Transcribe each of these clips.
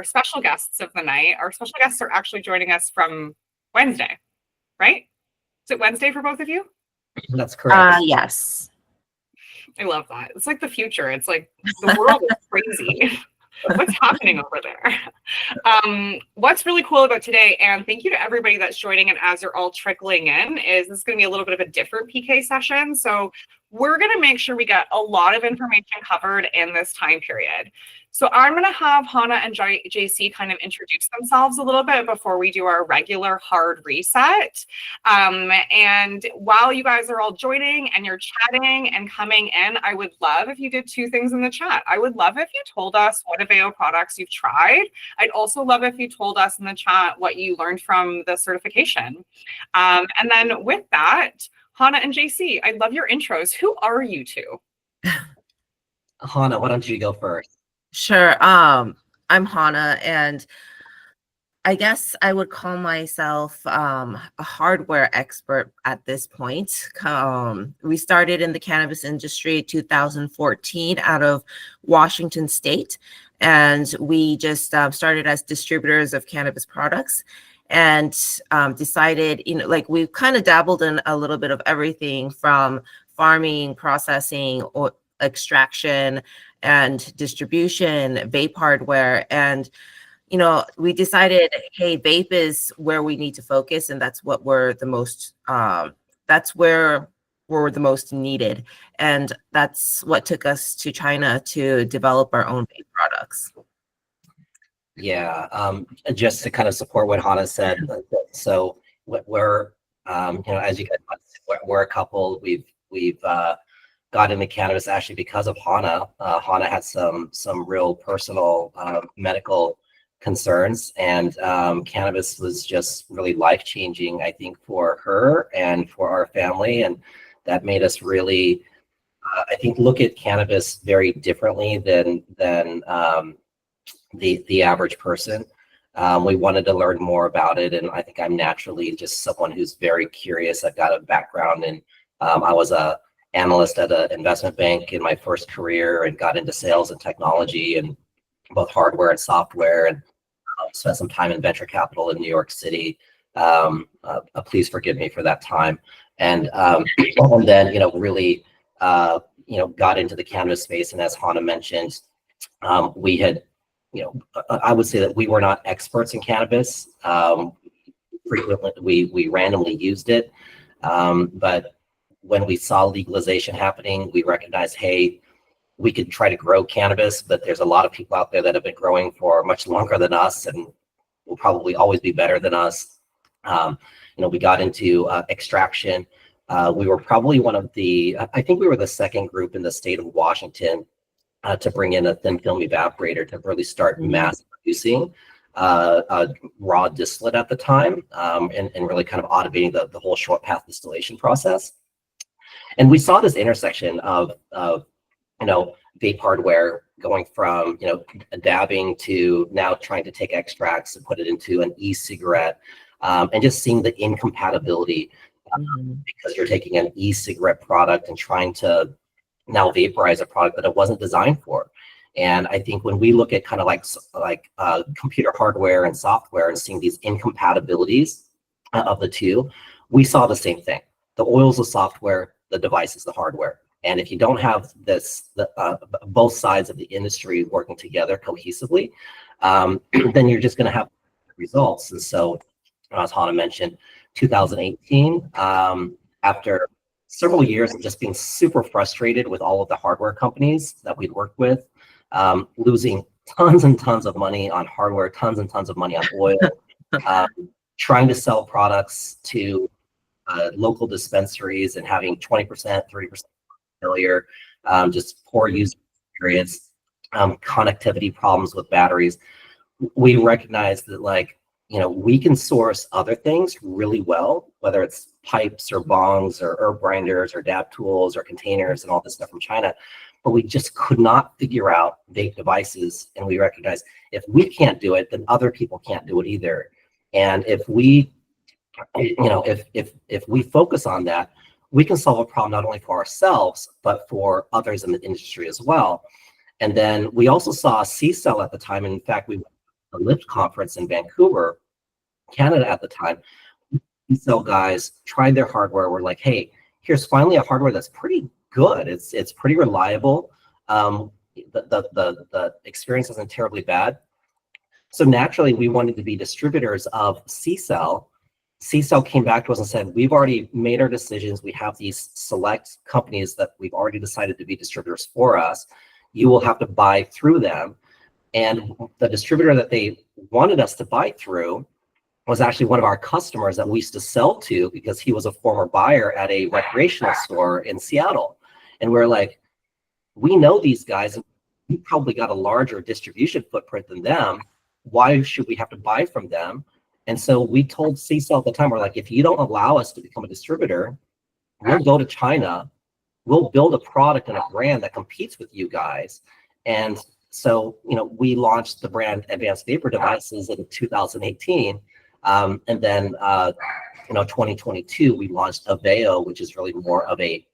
our special guests of the night. Our special guests are actually joining us from Wednesday, right? Is it Wednesday for both of you? That's correct. Yes. I love that. It's like the future. It's like the world is crazy. What's happening over there? What's really cool about today, and thank you to everybody that's joining, and as you're all trickling in, is this is going to be a little bit of a different PK session. So we're going to make sure we get a lot of information covered in this time period. So I'm going to have Hannah and JC kind of introduce themselves a little bit before we do our regular hard reset. And while you guys are all joining and you're chatting and coming in, I would love if you did two things in the chat. I would love if you told us what Aveo products you've tried. I'd also love if you told us in the chat what you learned from the certification. And then with that, Hannah and JC, I love your intros. Who are you two? Hannah, why don't you go first? Sure. I'm Hannah, and I guess I would call myself a hardware expert at this point. We started in the cannabis industry in 2014 out of Washington State, and we just started as distributors of cannabis products, and decided, like, we kind of dabbled in a little bit of everything from farming, processing, or extraction, and distribution, vape hardware. And we decided, hey, vape is where we need to focus, and that's what we're the most that's where we're the most needed, and that's what took us to China to develop our own vape products. Yeah, just to kind of support what Hannah said. So we're as you guys know, we're a couple. We've got into cannabis actually because of Hannah. Hannah had some real personal medical concerns, and cannabis was just really life-changing, I think, for her and for our family, and that made us really, I think, look at cannabis very differently than the average person. We wanted to learn more about it, and I think I'm naturally just someone who's very curious. I've got a background, and I was a analyst at an investment bank in my first career, and got into sales and technology and both hardware and software, and spent some time in venture capital in New York City. Please forgive me for that time. And then really got into the cannabis space. And as Hannah mentioned, we had I would say that we were not experts in cannabis. Frequently we randomly used it, but when we saw legalization happening, we recognized, hey, we could try to grow cannabis, but there's a lot of people out there that have been growing for much longer than us and will probably always be better than us. We got into extraction. We were probably one of I think we were the second group in the state of Washington to bring in a thin film evaporator to really start mass producing raw distillate at the time, and really kind of automating the whole short path distillation process. And we saw this intersection of vape hardware going from dabbing to now trying to take extracts and put it into an e-cigarette, and just seeing the incompatibility because you're taking an e-cigarette product and trying to now vaporize a product that it wasn't designed for. And I think when we look at kind of like computer hardware and software and seeing these incompatibilities of the two, we saw the same thing. The oil's the software, the device is the hardware. And if you don't have both sides of the industry working together cohesively, then you're just going to have results. And so, as Hannah mentioned, 2018, after several years of just being super frustrated with all of the hardware companies that we'd worked with, losing tons and tons of money on hardware, tons and tons of money on oil, trying to sell products to local dispensaries and having 20%, 30% failure, just poor user experience, connectivity problems with batteries. We recognize that we can source other things really well, whether it's pipes or bongs or herb grinders or dab tools or containers and all this stuff from China, but we just could not figure out vape devices. And we recognize if we can't do it, then other people can't do it either. And if we, if we focus on that, we can solve a problem not only for ourselves, but for others in the industry as well. And then we also saw C-Cell at the time. And in fact, we went the Lift conference in Vancouver, Canada at the time. So guys tried their hardware. We're like, hey, here's finally a hardware that's pretty good. It's pretty reliable. The experience isn't terribly bad. So naturally, we wanted to be distributors of C-Cell. C-Cell came back to us and said, we've already made our decisions. We have these select companies that we've already decided to be distributors for us. You will have to buy through them. And the distributor that they wanted us to buy through was actually one of our customers that we used to sell to, because he was a former buyer at a recreational store in Seattle. And we're like, we know these guys, and we probably got a larger distribution footprint than them. Why should we have to buy from them? And so we told C-Cell at the time, we're like, if you don't allow us to become a distributor, we'll go to China, we'll build a product and a brand that competes with you guys. And so, we launched the brand Advanced Vapor Devices in 2018. And then, 2022, we launched Aveo, which is really more of a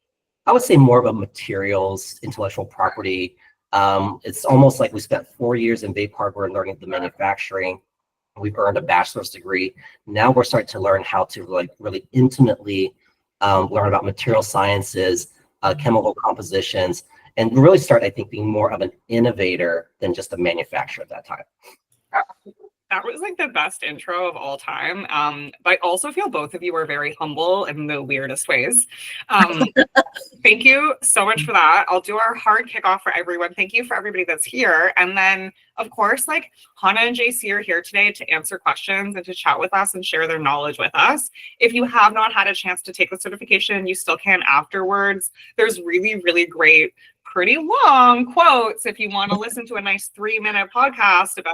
materials, intellectual property. It's almost like we spent 4 years in vape hardware learning the manufacturing. We've earned a bachelor's degree. Now we're starting to learn how to really intimately learn about material sciences, chemical compositions, and really start, I think, being more of an innovator than just a manufacturer at that time. That was like the best intro of all time. But I also feel both of you are very humble in the weirdest ways. Thank you so much for that. I'll do our hard kickoff for everyone. Thank you for everybody that's here. And then, of course, Hannah and JC are here today to answer questions and to chat with us and share their knowledge with us. If you have not had a chance to take the certification, you still can afterwards. There's really, really great, pretty long quotes if you want to listen to a nice 3-minute podcast about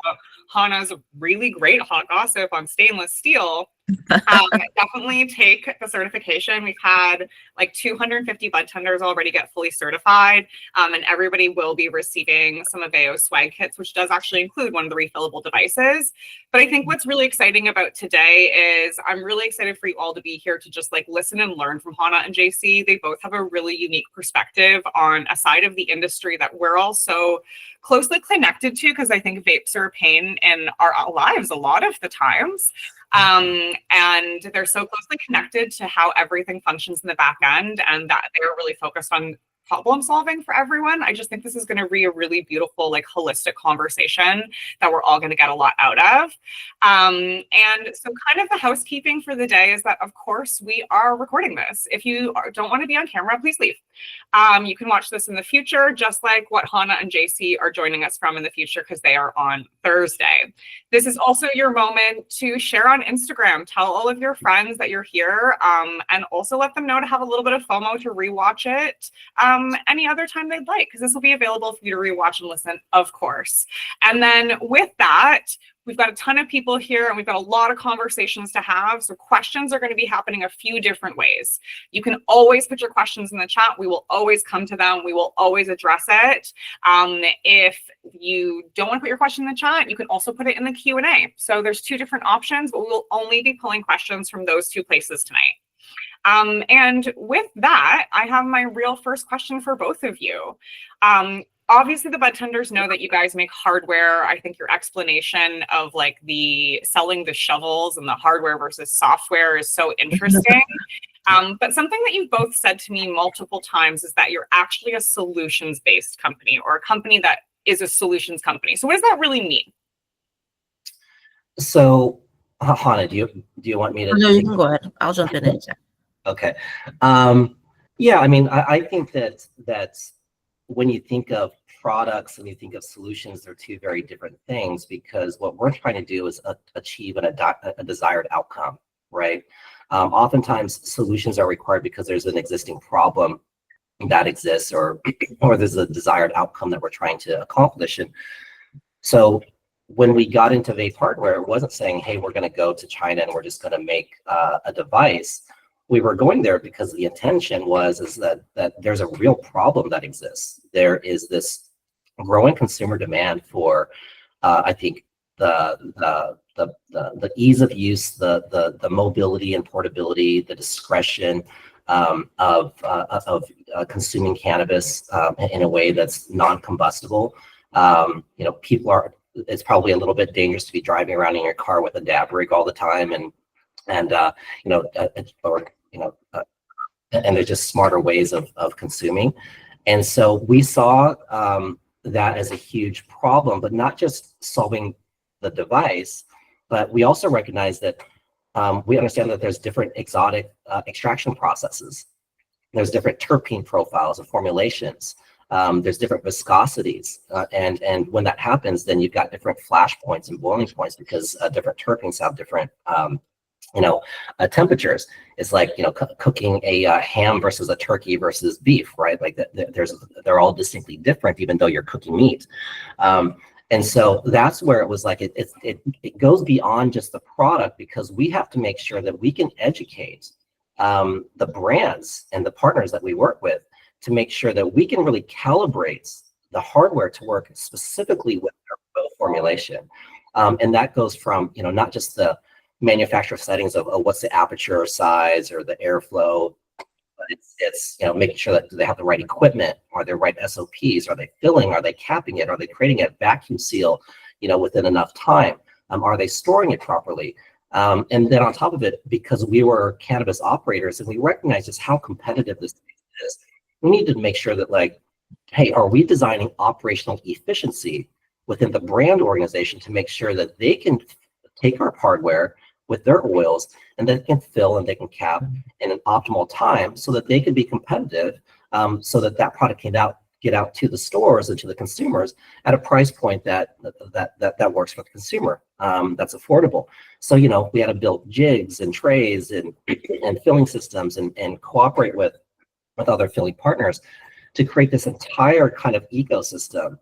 Hannah's really great hot gossip on stainless steel. Definitely take the certification. We've had 250 budtenders already get fully certified, and everybody will be receiving some Aveo swag kits, which does actually include one of the refillable devices. But I think what's really exciting about today is I'm really excited for you all to be here to just listen and learn from Hannah and JC. They both have a really unique perspective on a side of the industry that we're all so closely connected to, because I think vapes are a pain in our lives a lot of the times. And they're so closely connected to how everything functions in the back end, and that they're really focused on problem solving for everyone. I just think this is going to be a really beautiful, holistic conversation that we're all going to get a lot out of. And so kind of the housekeeping for the day is that, of course, we are recording this. If you don't want to be on camera, please leave. You can watch this in the future, just like what Hannah and JC are joining us from in the future, because they are on Thursday. This is also your moment to share on Instagram. Tell all of your friends that you're here, and also let them know to have a little bit of FOMO to rewatch it any other time they'd like, because this will be available for you to rewatch and listen, of course. And then with that, we've got a ton of people here and we've got a lot of conversations to have. So questions are going to be happening a few different ways. You can always put your questions in the chat. We will always come to them. We will always address it. If you don't want to put your question in the chat, you can also put it in the Q&A. So there's 2 different options, but we will only be pulling questions from those 2 places tonight. And with that, I have my real first question for both of you. Obviously, the budtenders know that you guys make hardware. I think your explanation of the selling the shovels and the hardware versus software is so interesting. But something that you've both said to me multiple times is that you're actually a solutions-based company, or a company that is a solutions company. So what does that really mean? So, Hannah, do you want me to? No, you can go ahead. I'll jump in. Okay. Yeah, I think that when you think of products and you think of solutions, they're 2 very different things, because what we're trying to do is achieve a desired outcome, right? Oftentimes solutions are required because there's an existing problem that exists, or there's a desired outcome that we're trying to accomplish. And so when we got into vape hardware, it wasn't saying, hey, we're going to go to China and we're just going to make a device. We were going there because the intention was that there's a real problem that exists. There is this growing consumer demand for, I think, the ease of use, the mobility and portability, the discretion of consuming cannabis in a way that's non-combustible. People are it's probably a little bit dangerous to be driving around in your car with a dab rig all the time, and you know, or you know, and there's just smarter ways of consuming. And so we saw that as a huge problem, but not just solving the device, but we also recognize that we understand that there's different exotic extraction processes. There's different terpene profiles and formulations. There's different viscosities. And when that happens, then you've got different flash points and boiling points, because different terpenes have different temperatures. It's like, you know, cooking a ham versus a turkey versus beef, right? Like they're all distinctly different, even though you're cooking meat. And so that's where it was like, it goes beyond just the product, because we have to make sure that we can educate the brands and the partners that we work with to make sure that we can really calibrate the hardware to work specifically with their formulation. And that goes from, you know, not just the manufacturer settings of what's the aperture size or the airflow, but it's you know, making sure that they have the right equipment, are there right SOPs, are they filling, are they capping it, are they creating a vacuum seal, you know, within enough time, are they storing it properly, and then on top of it, because we were cannabis operators and we recognize just how competitive this is, we need to make sure that, like, hey, are we designing operational efficiency within the brand organization to make sure that they can take our hardware with their oils and then can fill and they can cap in an optimal time so that they can be competitive, so that product can get out to the stores and to the consumers at a price point that works for the consumer, that's affordable. So, you know, we had to build jigs and trays and filling systems and cooperate with other filling partners to create this entire kind of ecosystem,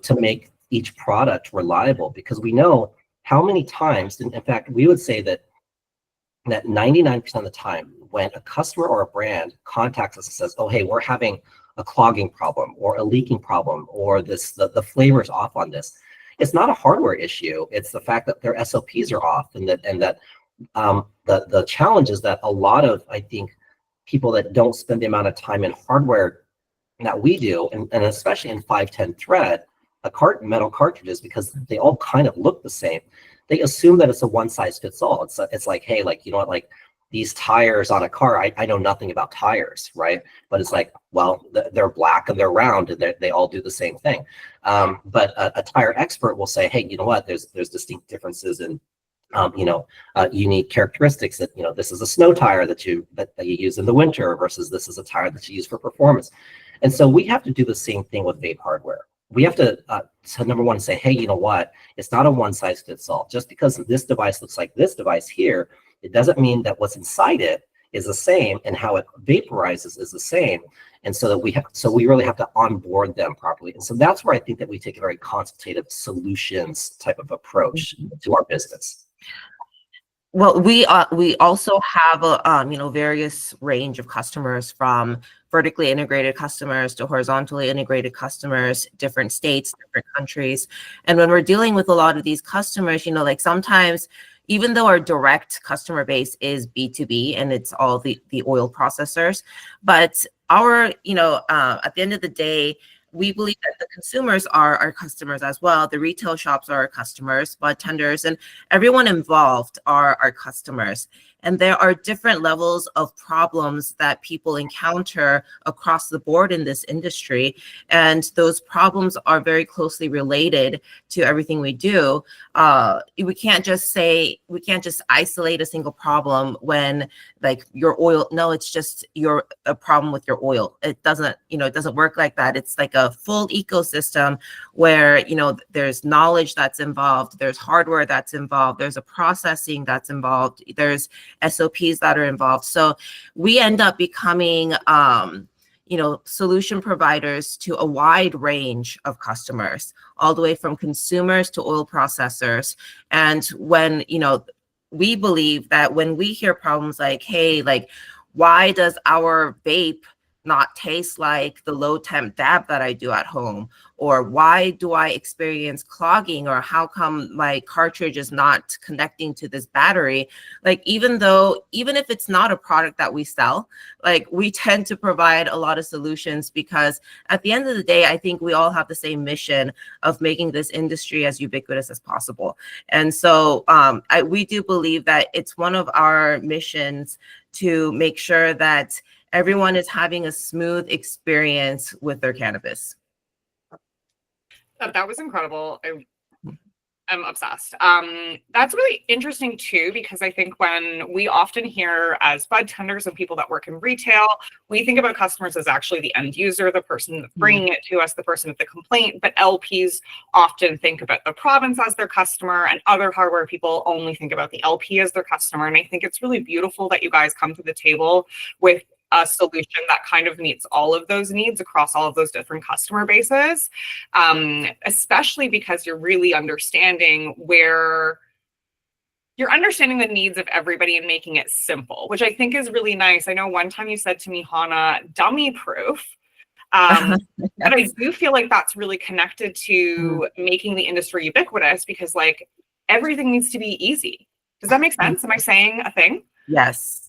to make each product reliable, because we know how many times, in fact, we would say that 99% of the time when a customer or a brand contacts us and says, oh, hey, we're having a clogging problem or a leaking problem, or the flavor's off on this, it's not a hardware issue. It's the fact that their SOPs are off, and that the challenge is that a lot of, I think, people that don't spend the amount of time in hardware that we do, and especially in 510 thread, metal cartridges, because they all kind of look the same, they assume that it's a one size fits all. It's like, hey, like, you know what, like these tires on a car, I know nothing about tires, right? But it's like, well, they're black and they're round and they all do the same thing. But a tire expert will say, hey, you know what, there's distinct differences in unique characteristics, that, you know, this is a snow tire that you use in the winter versus this is a tire that you use for performance. And so we have to do the same thing with vape hardware. We have to number one, say, hey, you know what, it's not a one size fits all. Just because this device looks like this device here, it doesn't mean that what's inside it is the same and how it vaporizes is the same. And so we really have to onboard them properly. And so that's where I think that we take a very consultative solutions type of approach to our business. Well, we also have a various range of customers, from vertically integrated customers to horizontally integrated customers, different states, different countries. And when we're dealing with a lot of these customers, you know, like sometimes, even though our direct customer base is B2B and it's all the oil processors, but our, you know, at the end of the day, we believe that the consumers are our customers as well. The retail shops are our customers, bud tenders, and everyone involved are our customers. And there are different levels of problems that people encounter across the board in this industry. And those problems are very closely related to everything we do. We can't just isolate a single problem when, like, your oil, no, it's just a problem with your oil. It doesn't work like that. It's like a full ecosystem where, you know, there's knowledge that's involved, there's hardware that's involved, there's a processing that's involved, there's SOPs that are involved. So we end up becoming, solution providers to a wide range of customers, all the way from consumers to oil processors. And when, you know, we believe that when we hear problems like, hey, like, why does our vape not taste like the low temp dab that I do at home? Or why do I experience clogging? Or how come my cartridge is not connecting to this battery? Like, even if it's not a product that we sell, like, we tend to provide a lot of solutions, because at the end of the day, I think we all have the same mission of making this industry as ubiquitous as possible. And so we do believe that it's one of our missions to make sure that everyone is having a smooth experience with their cannabis. That was incredible. I'm obsessed. That's really interesting too, because I think when we often hear as bud tenders and people that work in retail, we think about customers as actually the end user, the person that's bringing it to us, the person with the complaint. But LPs often think about the province as their customer, and other hardware people only think about the LP as their customer. And I think it's really beautiful that you guys come to the table with a solution that kind of meets all of those needs across all of those different customer bases, especially because you're really understanding the needs of everybody and making it simple, which I think is really nice. I know one time you said to me, Hannah, dummy proof. But I do feel like that's really connected to making the industry ubiquitous, because like everything needs to be easy. Does that make sense? Am I saying a thing? Yes.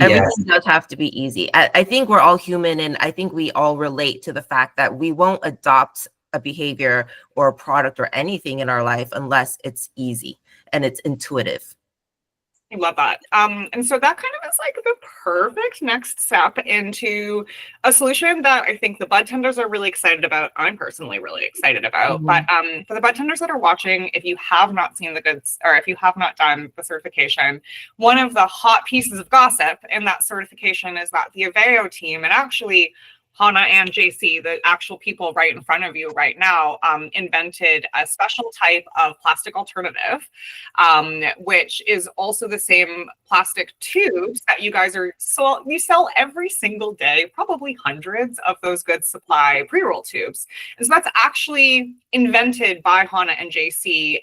Everything does have to be easy. I think we're all human, and I think we all relate to the fact that we won't adopt a behavior or a product or anything in our life unless it's easy and it's intuitive. I love that. And so that kind of is like the perfect next step into a solution that I think the bud tenders are really excited about. I'm personally really excited about. But for the bud tenders that are watching, if you have not seen the goods, or if you have not done the certification, one of the hot pieces of gossip in that certification is that the Aveo team, and actually Hannah and JC, the actual people right in front of you right now, invented a special type of plastic alternative, which is also the same plastic tubes that you guys you sell every single day, probably hundreds of those Good Supply pre-roll tubes. And so that's actually invented by Hannah and JC.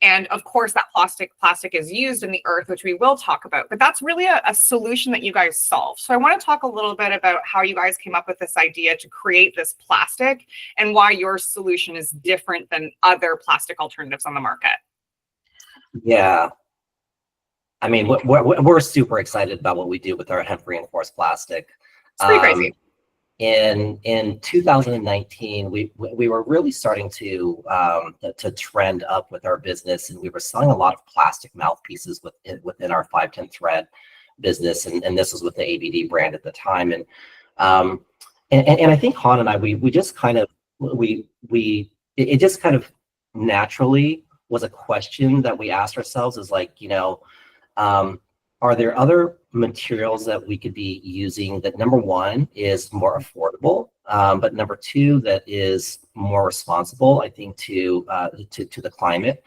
And of course, that plastic is used in the earth, which we will talk about, but that's really a solution that you guys solve. So I want to talk a little bit about how you guys came up with this idea to create this plastic and why your solution is different than other plastic alternatives on the market. Yeah. I mean, we're super excited about what we do with our hemp reinforced plastic. It's pretty crazy. In 2019, we were really starting to trend up with our business, and we were selling a lot of plastic mouthpieces within our 510 thread business, and this was with the ABD brand at the time. And I think Han and I, we just kind of it just kind of naturally was a question that we asked ourselves, is like, are there other materials that we could be using that, number one, is more affordable, but number two, that is more responsible, I think, to the climate,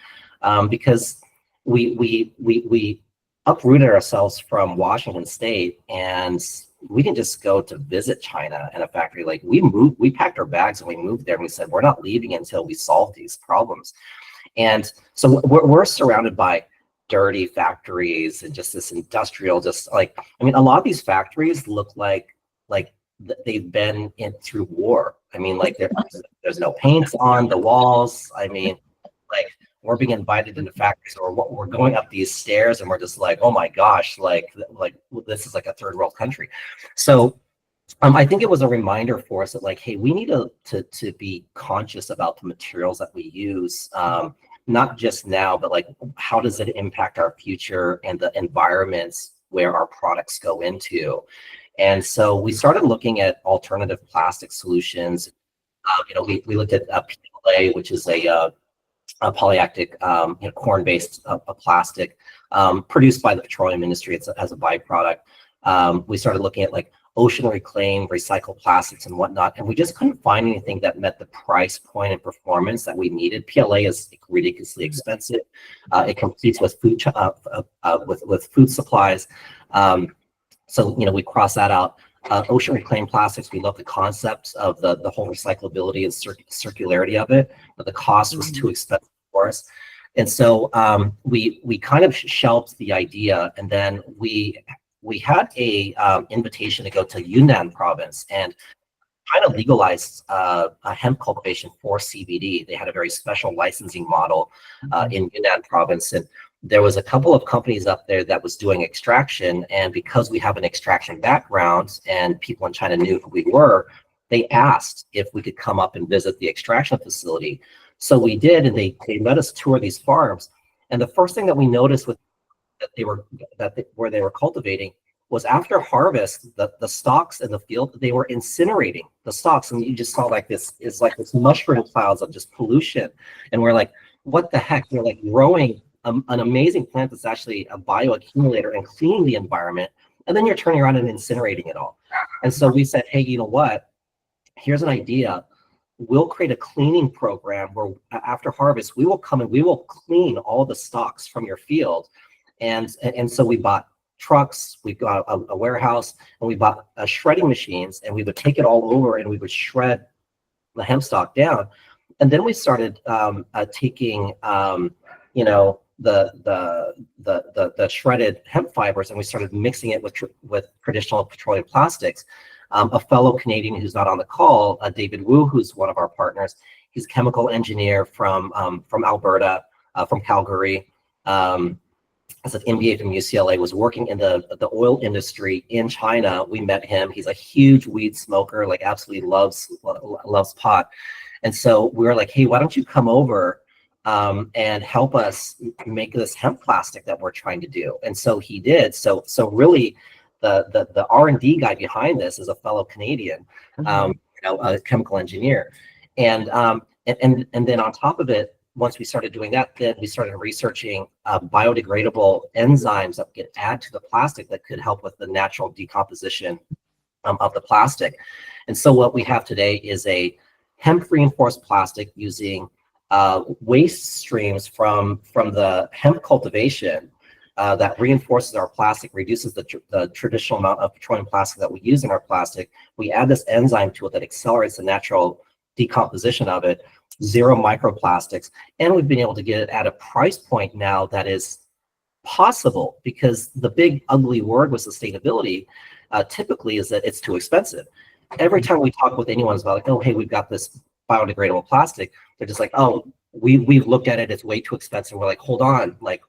because we uprooted ourselves from Washington State, and we didn't just go to visit China in a factory. Like, we packed our bags and we moved there, and we said, we're not leaving until we solve these problems. And so we're surrounded by dirty factories and just this industrial, a lot of these factories look like they've been through war. I mean, like, there's no paint on the walls. I mean, like, we're being invited into factories, or we're going up these stairs and we're just like, oh my gosh, like this is like a third world country. So I think it was a reminder for us that, like, hey, we need to be conscious about the materials that we use, not just now, but like, how does it impact our future and the environments where our products go into? And so we started looking at alternative plastic solutions. We looked at PLA, which is a polyactic corn-based plastic produced by the petroleum industry as a byproduct. We started looking at like ocean reclaimed recycled plastics and whatnot, and we just couldn't find anything that met the price point and performance that we needed. PLA is ridiculously expensive. It competes with food with food supplies. So we cross that out. Ocean reclaimed plastics, we love the concept of the whole recyclability and circularity of it, but the cost was too expensive for us. And so we kind of shelved the idea, and then we we had a invitation to go to Yunnan province and China legalized a hemp cultivation for CBD. They had a very special licensing model in Yunnan province, and there was a couple of companies up there that was doing extraction. And because we have an extraction background and people in China knew who we were, they asked if we could come up and visit the extraction facility. So we did, and they let us tour these farms. And the first thing that we noticed with where they were cultivating was after harvest, the stalks in the field, they were incinerating the stalks, and you just saw like this mushroom clouds of just pollution. And we're like, what the heck? They're like growing an amazing plant that's actually a bioaccumulator and cleaning the environment, and then you're turning around and incinerating it all. And so we said, hey, you know what? Here's an idea. We'll create a cleaning program where after harvest, we will come and we will clean all the stalks from your field. And so we bought trucks, we got a warehouse, and we bought shredding machines, and we would take it all over and we would shred the hemp stalk down. And then we started taking, you know, the shredded hemp fibers, and we started mixing it with traditional petroleum plastics. A fellow Canadian who's not on the call, David Wu, who's one of our partners, he's a chemical engineer from Alberta, from Calgary. As an MBA from UCLA, was working in the oil industry in China. We met him. He's a huge weed smoker, like absolutely loves pot. And so we were like, hey, why don't you come over and help us make this hemp plastic that we're trying to do? And so he did. So really, the R&D guy behind this is a fellow Canadian, you know, a chemical engineer, and then on top of it, once we started doing that, then we started researching biodegradable enzymes that could add to the plastic that could help with the natural decomposition of the plastic. And so what we have today is a hemp reinforced plastic using waste streams from the hemp cultivation that reinforces our plastic, reduces the traditional amount of petroleum plastic that we use in our plastic. We add this enzyme to it that accelerates the natural decomposition of it, 0 microplastics, and we've been able to get it at a price point now that is possible, because the big ugly word with sustainability typically is that it's too expensive. Every time we talk with anyone about like, oh, hey, we've got this biodegradable plastic, they're just like, oh, we've looked at it, it's way too expensive. We're like, hold on, like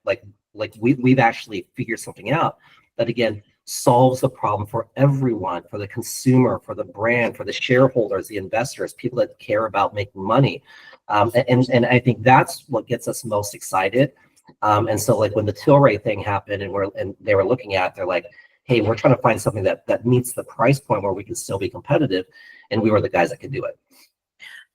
we've actually figured something out that again solves the problem for everyone, for the consumer, for the brand, for the shareholders, the investors, people that care about making money. And I think that's what gets us most excited. And so like when the Tilray thing happened and they were looking at, they're like, hey, we're trying to find something that meets the price point where we can still be competitive. And we were the guys that could do it.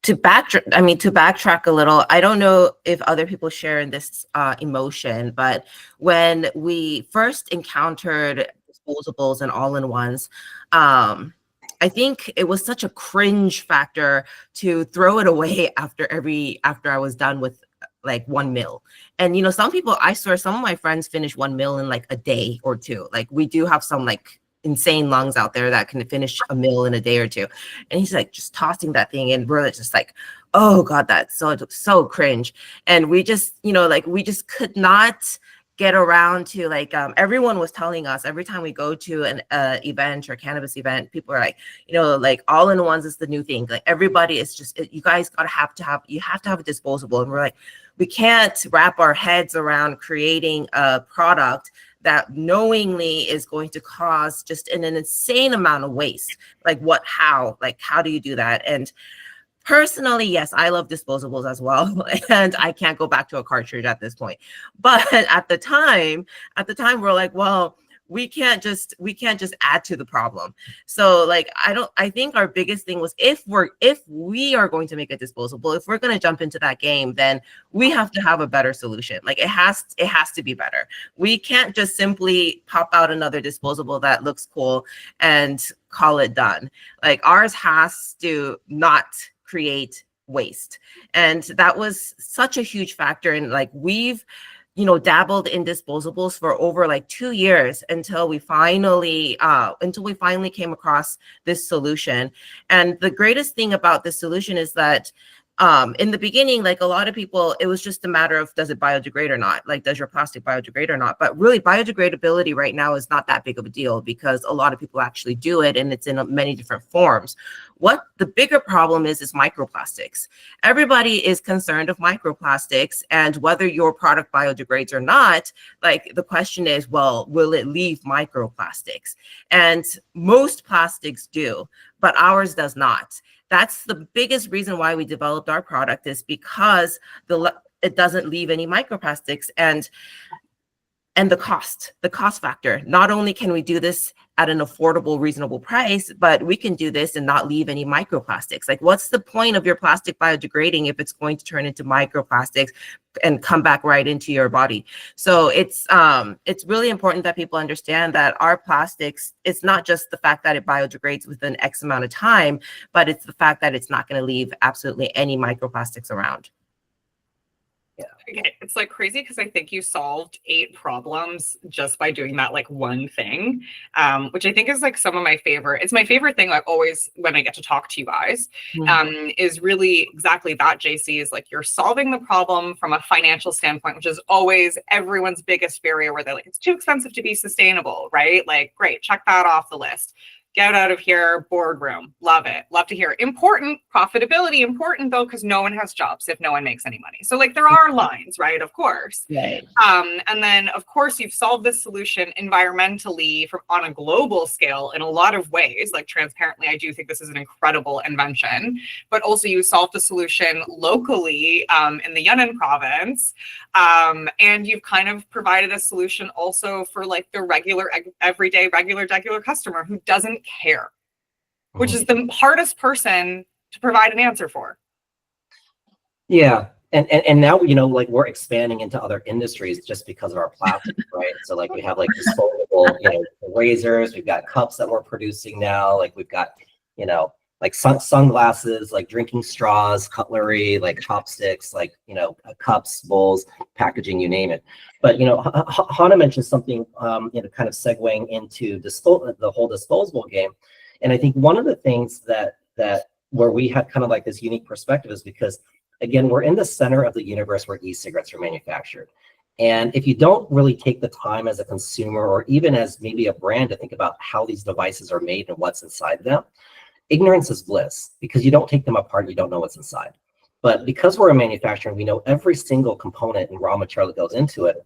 To backtrack a little, I don't know if other people share in this emotion, but when we first encountered disposables and all-in-ones, I think it was such a cringe factor to throw it away after I was done with like 1 mil. And you know, some people, I swear, some of my friends finish 1 mil in like a day or two. Like we do have some like insane lungs out there that can finish a mil in a day or two. And he's like just tossing that thing in. We're just like, oh God, that's so cringe. And we just, you know, like we just could not get around to like, everyone was telling us every time we go to an event or cannabis event, people are like, you know, like all-in-ones is the new thing. Like everybody is just, you guys have to have a disposable. And we're like, we can't wrap our heads around creating a product that knowingly is going to cause just an insane amount of waste. Like how do you do that? And personally, yes, I love disposables as well. And I can't go back to a cartridge at this point. But at the time, we're like, well, we can't just add to the problem. So like, I think our biggest thing was if we are going to make a disposable, if we're going to jump into that game, then we have to have a better solution. Like it has to be better. We can't just simply pop out another disposable that looks cool and call it done. Like ours has to not create waste. And that was such a huge factor. And like we've, you know, dabbled in disposables for over like 2 years until we finally came across this solution. And the greatest thing about this solution is that In the beginning, like a lot of people, it was just a matter of does it biodegrade or not? Like, does your plastic biodegrade or not? But really, biodegradability right now is not that big of a deal because a lot of people actually do it, and it's in many different forms. What the bigger problem is microplastics. Everybody is concerned of microplastics, and whether your product biodegrades or not, like the question is, well, will it leave microplastics? And most plastics do, but ours does not. That's the biggest reason why we developed our product, is because it doesn't leave any microplastics, and the cost factor. Not only can we do this at an affordable, reasonable price, but we can do this and not leave any microplastics. Like, what's the point of your plastic biodegrading if it's going to turn into microplastics and come back right into your body? So it's really important that people understand that our plastics, it's not just the fact that it biodegrades within X amount of time, but it's the fact that it's not going to leave absolutely any microplastics around. Okay, it's like crazy because I think you solved 8 problems just by doing that like one thing, which I think is like some of my favorite. It's my favorite thing, like always when I get to talk to you guys, is really exactly that. JC, is like you're solving the problem from a financial standpoint, which is always everyone's biggest barrier, where they're like, it's too expensive to be sustainable, right? Like, great, check that off the list. Get out of here, boardroom. Love it. Love to hear. Important, profitability, important though, because no one has jobs if no one makes any money. So like there are lines, right? Of course. Right. And then of course you've solved this solution environmentally on a global scale in a lot of ways. Like transparently, I do think this is an incredible invention, but also you solved the solution locally in the Yunnan province. And you've kind of provided a solution also for like the regular, everyday, regular customer who doesn't care, which is the hardest person to provide an answer for. Yeah. And now, you know, like we're expanding into other industries just because of our plastic, right? So like we have like disposable, you know, razors, we've got cups that we're producing now. Like we've got, you know, like sunglasses, like drinking straws, cutlery, like chopsticks, like, you know, cups, bowls, packaging, you name it. But, you know, Hannah mentioned something, you know, kind of segueing into the whole disposable game. And I think one of the things that where we had kind of like this unique perspective is because, again, we're in the center of the universe where e-cigarettes are manufactured. And if you don't really take the time as a consumer or even as maybe a brand to think about how these devices are made and what's inside them, ignorance is bliss, because you don't take them apart, you don't know what's inside. But because we're a manufacturer, we know every single component and raw material that goes into it.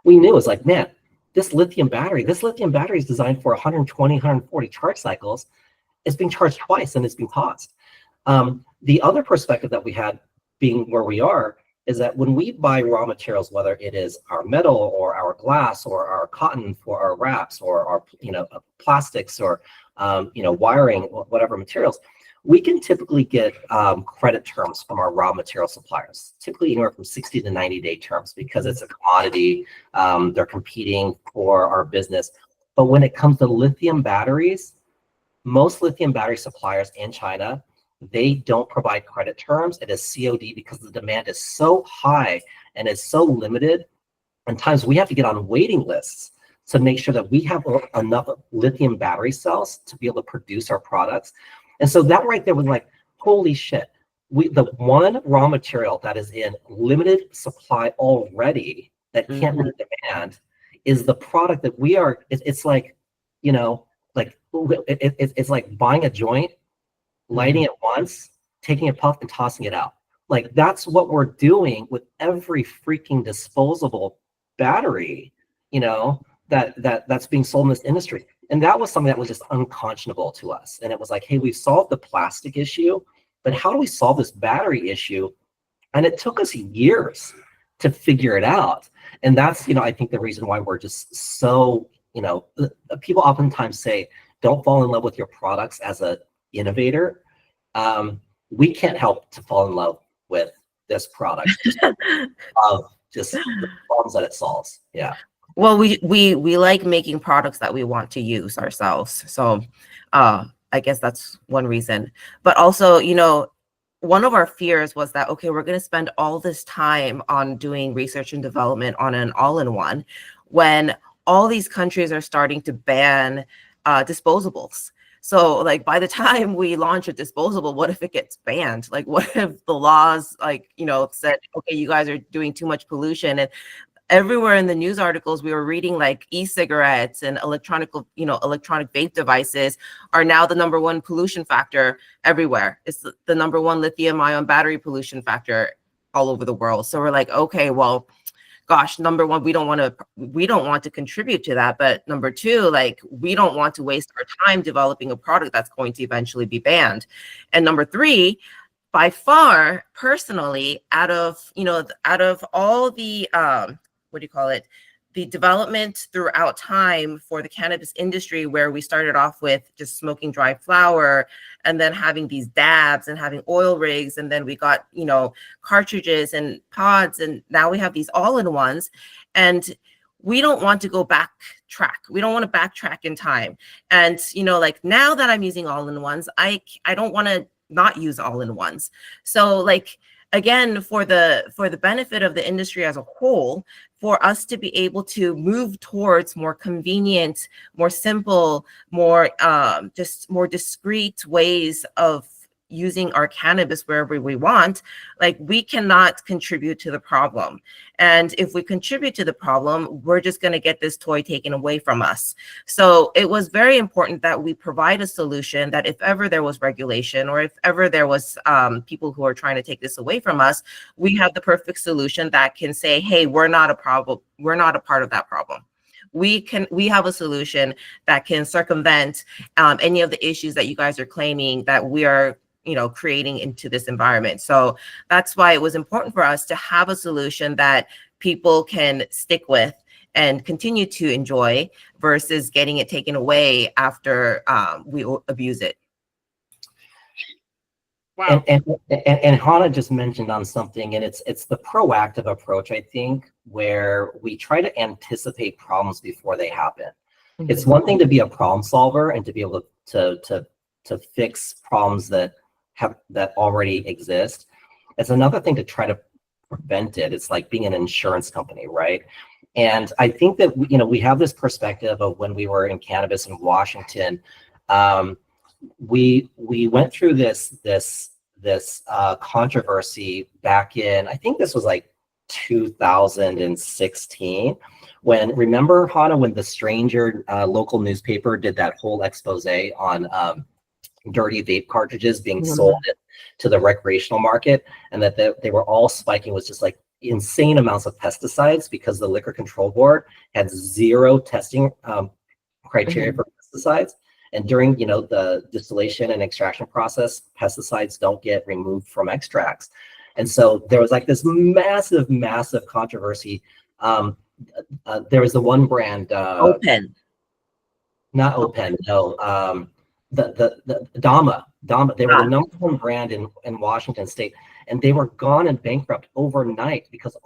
We knew it's like, man, this lithium battery is designed for 120, 140 charge cycles. It's being charged twice and it's being tossed. The other perspective that we had being where we are is that when we buy raw materials, whether it is our metal or our glass or our cotton for our wraps or our, you know, plastics or, you know, wiring, whatever materials, we can typically get credit terms from our raw material suppliers, typically anywhere from 60 to 90-day terms, because it's a commodity. They're competing for our business. But when it comes to lithium batteries, most lithium battery suppliers in China, they don't provide credit terms. It is COD because the demand is so high and it's so limited. And times we have to get on waiting lists to make sure that we have enough lithium battery cells to be able to produce our products. And so that right there was like, holy shit. The one raw material that is in limited supply already that can't meet demand is the product that we are, it's like, you know, like it's like buying a joint, lighting it once, taking a puff and tossing it out. Like that's what we're doing with every freaking disposable battery, you know, that's being sold in this industry. And that was something that was just unconscionable to us. And it was like, hey, we've solved the plastic issue, but how do we solve this battery issue? And it took us years to figure it out. And that's, you know, I think the reason why we're just so, you know, people oftentimes say, don't fall in love with your products as an innovator. We can't help to fall in love with this product of just the problems that it solves. Yeah. Well, we like making products that we want to use ourselves. So I guess that's one reason. But also, you know, one of our fears was that, okay, we're going to spend all this time on doing research and development on an all-in-one when all these countries are starting to ban disposables. So like by the time we launch a disposable, what if it gets banned? Like what if the laws like, said, okay, you guys are doing too much pollution? And everywhere in the news articles we were reading, like e-cigarettes and electronic vape devices are now the number one pollution factor everywhere. It's the number one lithium ion battery pollution factor all over the world. So we're like, okay, well, gosh, number one, we don't want to contribute to that. But number two, like, we don't want to waste our time developing a product that's going to eventually be banned. And number three, by far, personally, out of all the what do you call it? The development throughout time for the cannabis industry, where we started off with just smoking dry flower and then having these dabs and having oil rigs. And then we got, cartridges and pods. And now we have these all-in-ones. And we don't want to go backtrack. We don't want to backtrack in time. And, like now that I'm using all-in-ones, I don't want to not use all-in-ones. So like, again, for the benefit of the industry as a whole, for us to be able to move towards more convenient, more simple, more just more discreet ways of using our cannabis wherever we want, like we cannot contribute to the problem. And if we contribute to the problem, we're just going to get this toy taken away from us. So it was very important that we provide a solution that if ever there was regulation or if ever there was people who are trying to take this away from us, we have the perfect solution that can say, hey, we're not a problem. We're not a part of that problem. We have a solution that can circumvent any of the issues that you guys are claiming that we are creating into this environment. So that's why it was important for us to have a solution that people can stick with and continue to enjoy versus getting it taken away after we abuse it. Wow. And Hannah just mentioned on something, and it's the proactive approach, I think, where we try to anticipate problems before they happen. Mm-hmm. It's one thing to be a problem solver and to be able to fix problems that already exist. It's another thing to try to prevent it. It's like being an insurance company, right? And I think that we have this perspective of when we were in cannabis in Washington. We went through this controversy back in, I think this was like 2016, when, remember, Hannah, when the Stranger local newspaper did that whole expose on dirty vape cartridges being sold to the recreational market, and that they were all spiking with just like insane amounts of pesticides because the Liquor Control Board had zero testing criteria for pesticides. And during the distillation and extraction process, pesticides don't get removed from extracts. And so there was like this massive controversy. There was the one brand, Open. Not Open, no. The Dama, they were the number one brand in Washington State, and they were gone and bankrupt overnight because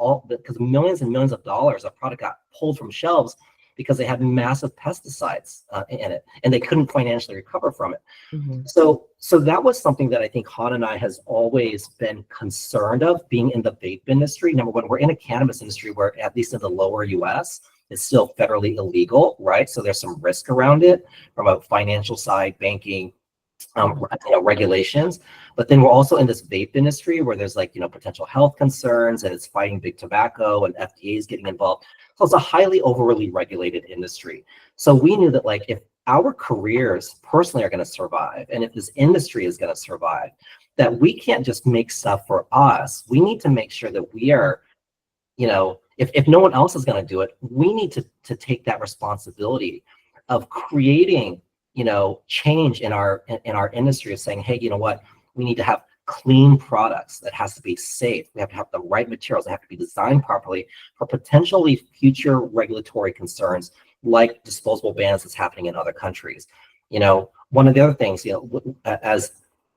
millions and millions of dollars of product got pulled from shelves because they had massive pesticides in it, and they couldn't financially recover from it. Mm-hmm. So that was something that I think Hannah and I has always been concerned of, being in the vape industry. Number one, we're in a cannabis industry where, at least in the lower US, it's still federally illegal, right? So there's some risk around it from a financial side, banking, regulations. But then we're also in this vape industry where there's like, potential health concerns, and it's fighting big tobacco, and FDA is getting involved. So it's a highly overly regulated industry. So we knew that, like, if our careers personally are going to survive, and if this industry is going to survive, that we can't just make stuff for us. We need to make sure that we are, if no one else is going to do it, we need to take that responsibility of creating, change in our industry, of saying, hey, you know what, we need to have clean products that has to be safe. We have to have the right materials. They have to be designed properly for potentially future regulatory concerns like disposable bans that's happening in other countries. One of the other things, as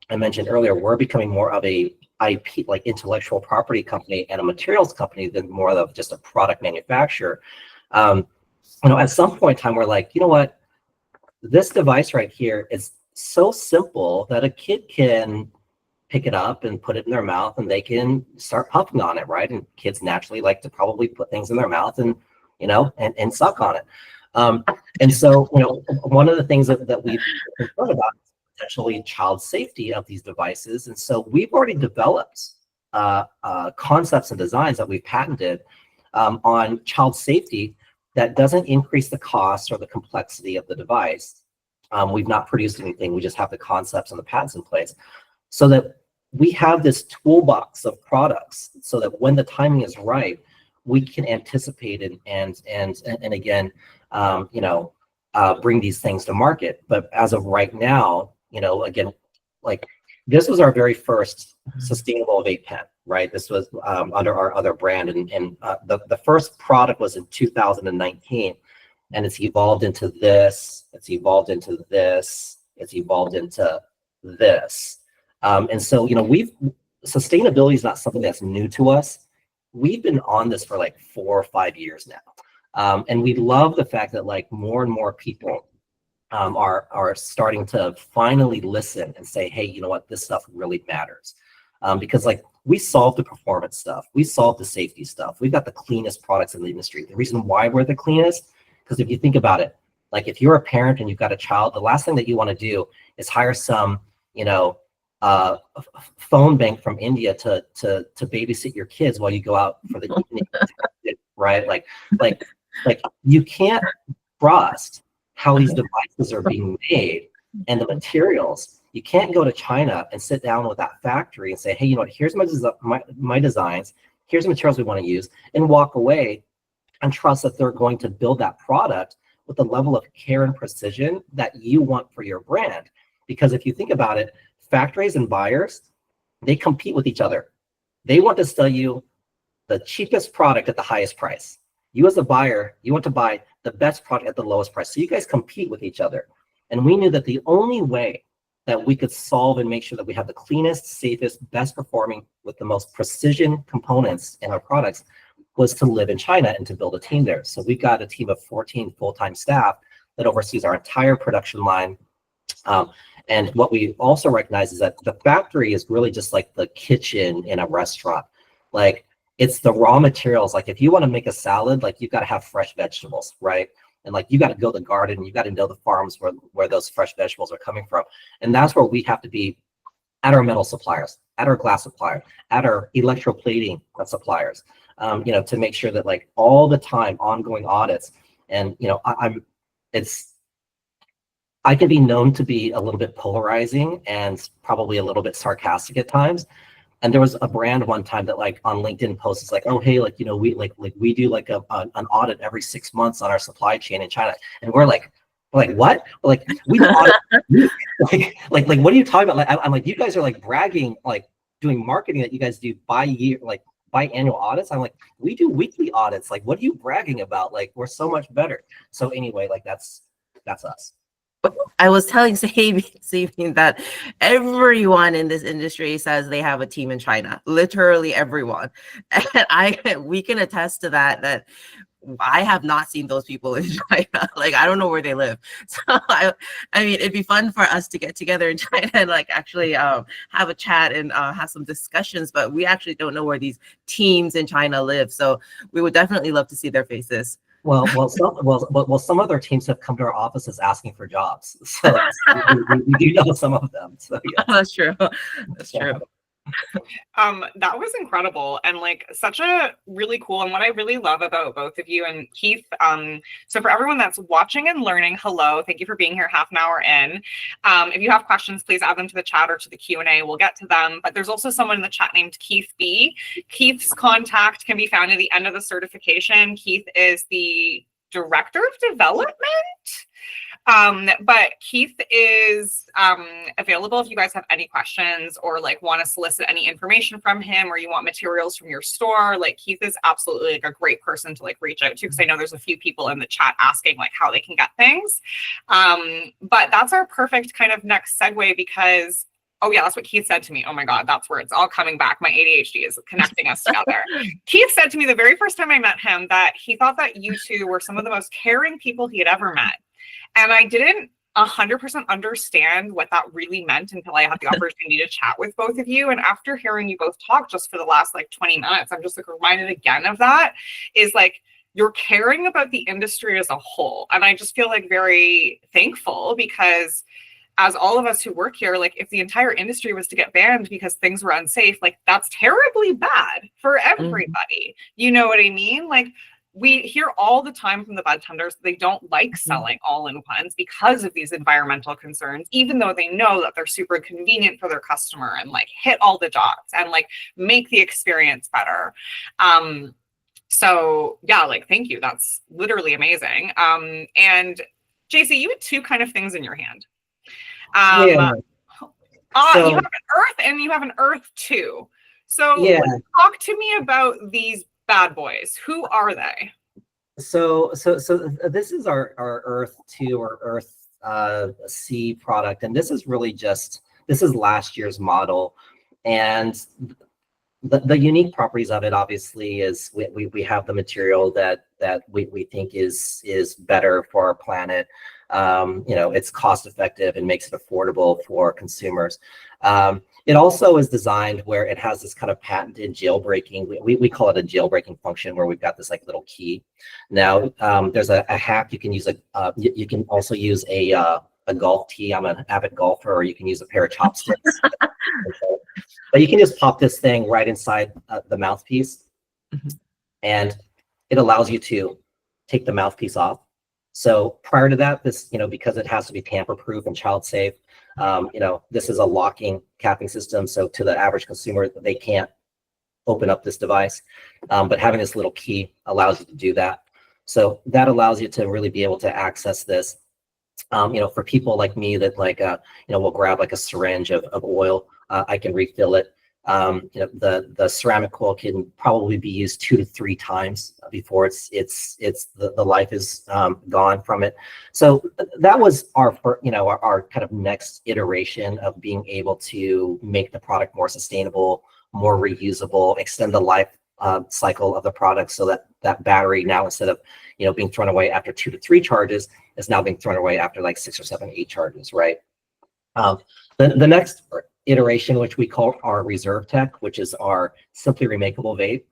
I mentioned earlier, we're becoming more of a IP, like intellectual property company, and a materials company than more of just a product manufacturer. At some point in time, we're like, you know what, this device right here is so simple that a kid can pick it up and put it in their mouth, and they can start puffing on it, right? And kids naturally like to probably put things in their mouth and, and suck on it. And so, one of the things that we've been concerned about is potentially child safety of these devices. And so we've already developed concepts and designs that we've patented on child safety that doesn't increase the cost or the complexity of the device. We've not produced anything. We just have the concepts and the patents in place so that we have this toolbox of products so that when the timing is right, we can anticipate and again, bring these things to market. But as of right now, again, like this was our very first sustainable vape pen, right? This was under our other brand, and the first product was in 2019, and it's evolved into this, it's evolved into this, it's evolved into this. And so, sustainability is not something that's new to us. We've been on this for like 4 or 5 years now. And we love the fact that like more and more people are starting to finally listen and say, hey, you know what, this stuff really matters. Because like we solved the performance stuff, we solved the safety stuff, we've got the cleanest products in the industry. The reason why we're the cleanest, because if you think about it, like if you're a parent and you've got a child, the last thing that you want to do is hire some, phone bank from India to babysit your kids while you go out for the evening, right? Like you can't trust how these devices are being made and the materials. You can't go to China and sit down with that factory and say, hey, you know what, here's my designs, here's the materials we want to use, and walk away and trust that they're going to build that product with the level of care and precision that you want for your brand. Because if you think about it, factories and buyers, they compete with each other. They want to sell you the cheapest product at the highest price. You as a buyer, you want to buy the best product at the lowest price. So you guys compete with each other. And we knew that the only way that we could solve and make sure that we have the cleanest, safest, best performing with the most precision components in our products was to live in China and to build a team there. So we've got a team of 14 full-time staff that oversees our entire production line. And what we also recognize is that the factory is really just like the kitchen in a restaurant. Like it's the raw materials. Like if you want to make a salad, like you've got to have fresh vegetables, right? And like you got to go to the garden, you got to know the farms where those fresh vegetables are coming from. And that's where we have to be at our metal suppliers, at our glass supplier, at our electroplating suppliers, to make sure that like all the time ongoing audits. And I can be known to be a little bit polarizing and probably a little bit sarcastic at times. And there was a brand one time that like on LinkedIn posts, it's like, oh, hey, like, we do like an audit every 6 months on our supply chain in China. And we're like, what? Like we audit, like, what are you talking about? Like, I'm like, you guys are like bragging, like doing marketing that you guys do biannual audits. I'm like, we do weekly audits. Like, what are you bragging about? Like, we're so much better. So anyway, like that's us. I was telling Saving that everyone in this industry says they have a team in China, literally everyone. And we can attest to that I have not seen those people in China. Like, I don't know where they live. So I mean, it'd be fun for us to get together in China and like actually have a chat and have some discussions, but we actually don't know where these teams in China live. So we would definitely love to see their faces. Well, some other teams have come to our offices asking for jobs. So we do know some of them. So yeah. That's true. That's true. That was incredible and like such a really cool, and what I really love about both of you and Keith, so for everyone that's watching and learning, hello, thank you for being here half an hour in. If you have questions, please add them to the chat or to the Q&A, we'll get to them. But there's also someone in the chat named Keith B. Keith's contact can be found at the end of the certification. Keith is the director of development. But Keith is available if you guys have any questions or like want to solicit any information from him, or you want materials from your store. Like Keith is absolutely like a great person to like reach out to, because I know there's a few people in the chat asking like how they can get things. But that's our perfect kind of next segue, because oh yeah, that's what Keith said to me. Oh my God, that's where it's all coming back. My ADHD is connecting us together. Keith said to me the very first time I met him that he thought that you two were some of the most caring people he had ever met. And I didn't 100% understand what that really meant until I had the opportunity to chat with both of you. And after hearing you both talk just for the last like 20 minutes, I'm just like reminded again of that, is like you're caring about the industry as a whole. And I just feel like very thankful, because as all of us who work here, like if the entire industry was to get banned because things were unsafe, like that's terribly bad for everybody. You know what I mean? Like we hear all the time from the bud tenders, they don't like selling all-in-ones because of these environmental concerns, even though they know that they're super convenient for their customer and like hit all the dots and like make the experience better. So yeah, like, thank you. That's literally amazing. And JC, you had two kind of things in your hand. Yeah. You have an Earth and you have an Earth 2. So Yeah. talk to me about these bad boys. Who are they? So this is our Earth 2 or Earth C product, and this is really just, this is last year's model, and the unique properties of it obviously is we have the material that we think is better for our planet. You know, it's cost effective and makes it affordable for consumers. It also is designed where it has this kind of patented jailbreaking. We call it a jailbreaking function, where we've got this like little key. Now, there's a hack. You can use you can also use a golf tee. I'm an avid golfer, or you can use a pair of chopsticks. But you can just pop this thing right inside the mouthpiece, and it allows you to take the mouthpiece off. So prior to that, this, you know, because it has to be tamper-proof and child-safe, you know, this is a locking capping system. So to the average consumer, they can't open up this device. But having this little key allows you to do that. So that allows you to really be able to access this. You know, for people like me that like, you know, will grab like a syringe of oil, I can refill it. You know, the ceramic coil can probably be used 2 to 3 times before the life is gone from it. So that was our, you know, our kind of next iteration of being able to make the product more sustainable, more reusable, extend the life cycle of the product, so that battery now, instead of, you know, being thrown away after 2 to 3 charges, is now being thrown away after like 6 or 7, 8 charges, right? The next iteration, which we call our Reserve Tech, which is our simply remakeable vape,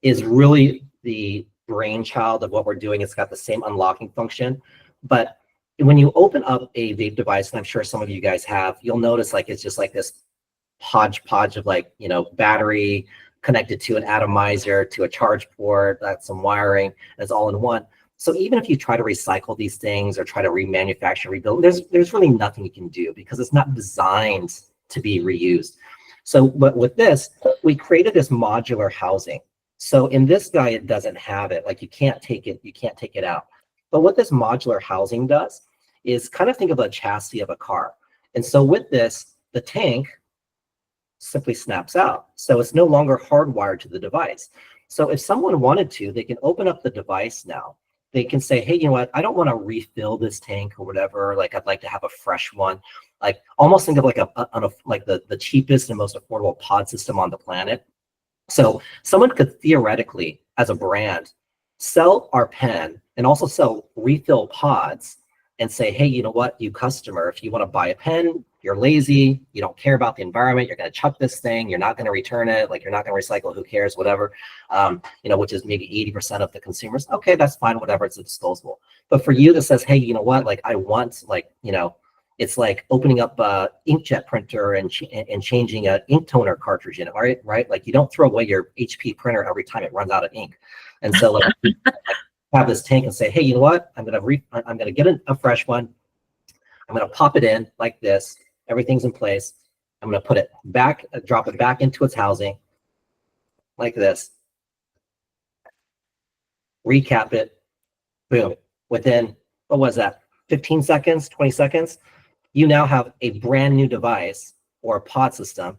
is really the brainchild of what we're doing. It's got the same unlocking function, but when you open up a vape device, and I'm sure some of you guys have, you'll notice like it's just like this hodgepodge of like, you know, battery connected to an atomizer, to a charge port, that's some wiring, and it's all in one. So even if you try to recycle these things or try to remanufacture, rebuild, there's really nothing you can do, because it's not designed to be reused. So, but with this, we created this modular housing. So in this guy, it doesn't have it. Like you can't take it out. But what this modular housing does is kind of think of a chassis of a car. And so with this, the tank simply snaps out. So it's no longer hardwired to the device. So if someone wanted to, they can open up the device now. They can say, hey, you know what, I don't want to refill this tank or whatever. Like, I'd like to have a fresh one. Like, almost think of like like the cheapest and most affordable pod system on the planet. So someone could theoretically, as a brand, sell our pen and also sell refill pods and say, hey, you know what, you customer, if you want to buy a pen, you're lazy, you don't care about the environment, you're going to chuck this thing, you're not going to return it, like you're not going to recycle, who cares, whatever, you know, which is maybe 80% of the consumers. Okay, that's fine, whatever, it's a disposable. But for you that says, hey, you know what, like I want, like, you know, it's like opening up a inkjet printer and changing an ink toner cartridge in it, right? Like you don't throw away your HP printer every time it runs out of ink. And so like, have this tank and say, hey, you know what, I'm gonna get a fresh one. I'm gonna pop it in like this. Everything's in place. I'm gonna put it back, drop it back into its housing like this. Recap it. Boom. Within, what was that? 15 seconds, 20 seconds. You now have a brand new device or a pod system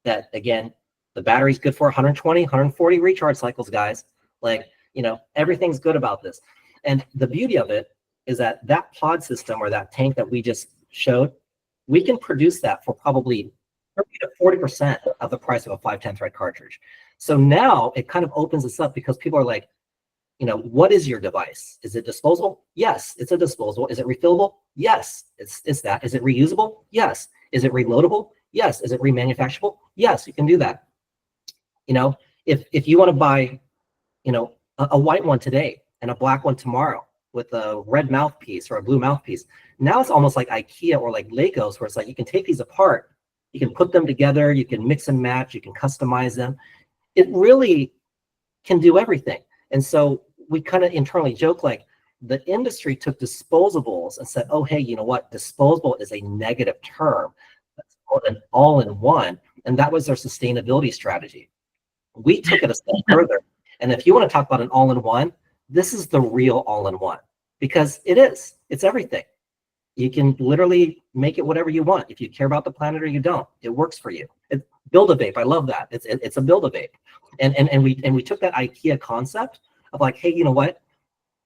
that, again, the battery's good for 120, 140 recharge cycles, guys. Like, you know, everything's good about this. And the beauty of it is that that pod system or that tank that we just showed, we can produce that for probably 30 to 40% of the price of a 510 thread cartridge. So now it kind of opens us up, because people are like, you know, what is your device? Is it disposable? Yes, it's a disposable. Is it refillable? Yes, it's that. Is it reusable? Yes. Is it reloadable? Yes. Is it remanufacturable? Yes, you can do that. You know, if you want to buy, you know, a white one today and a black one tomorrow with a red mouthpiece or a blue mouthpiece. Now it's almost like IKEA or like Legos, where it's like you can take these apart, you can put them together, you can mix and match, you can customize them. It really can do everything. And so we kind of internally joke like the industry took disposables and said, oh, hey, you know what? Disposable is a negative term. That's an all-in-one. And that was their sustainability strategy. We took it a step further. And if you want to talk about an all-in-one, this is the real all-in-one, because it's everything. You can literally make it whatever you want. If you care about the planet or you don't, it works for you. Build a vape. I love that. It's a build a vape. And we took that IKEA concept of like, hey, you know what?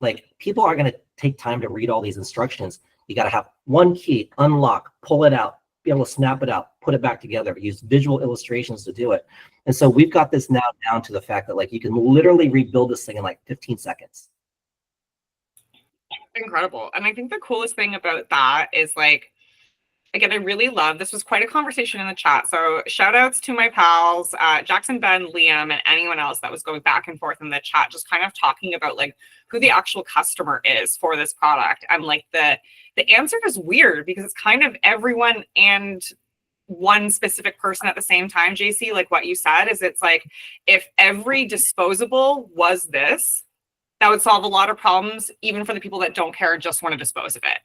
Like, people are going to take time to read all these instructions. You got to have one key, unlock, pull it out, be able to snap it out, put it back together, use visual illustrations to do it. And so we've got this now down to the fact that like you can literally rebuild this thing in like 15 seconds. Incredible. And I think the coolest thing about that is like, again, I really love, this was quite a conversation in the chat. So shout outs to my pals, Jackson, Ben, Liam, and anyone else that was going back and forth in the chat, just kind of talking about like who the actual customer is for this product. And like the answer is weird because it's kind of everyone and one specific person at the same time, JC, like what you said is it's like, if every disposable was this, that would solve a lot of problems, even for the people that don't care, just want to dispose of it.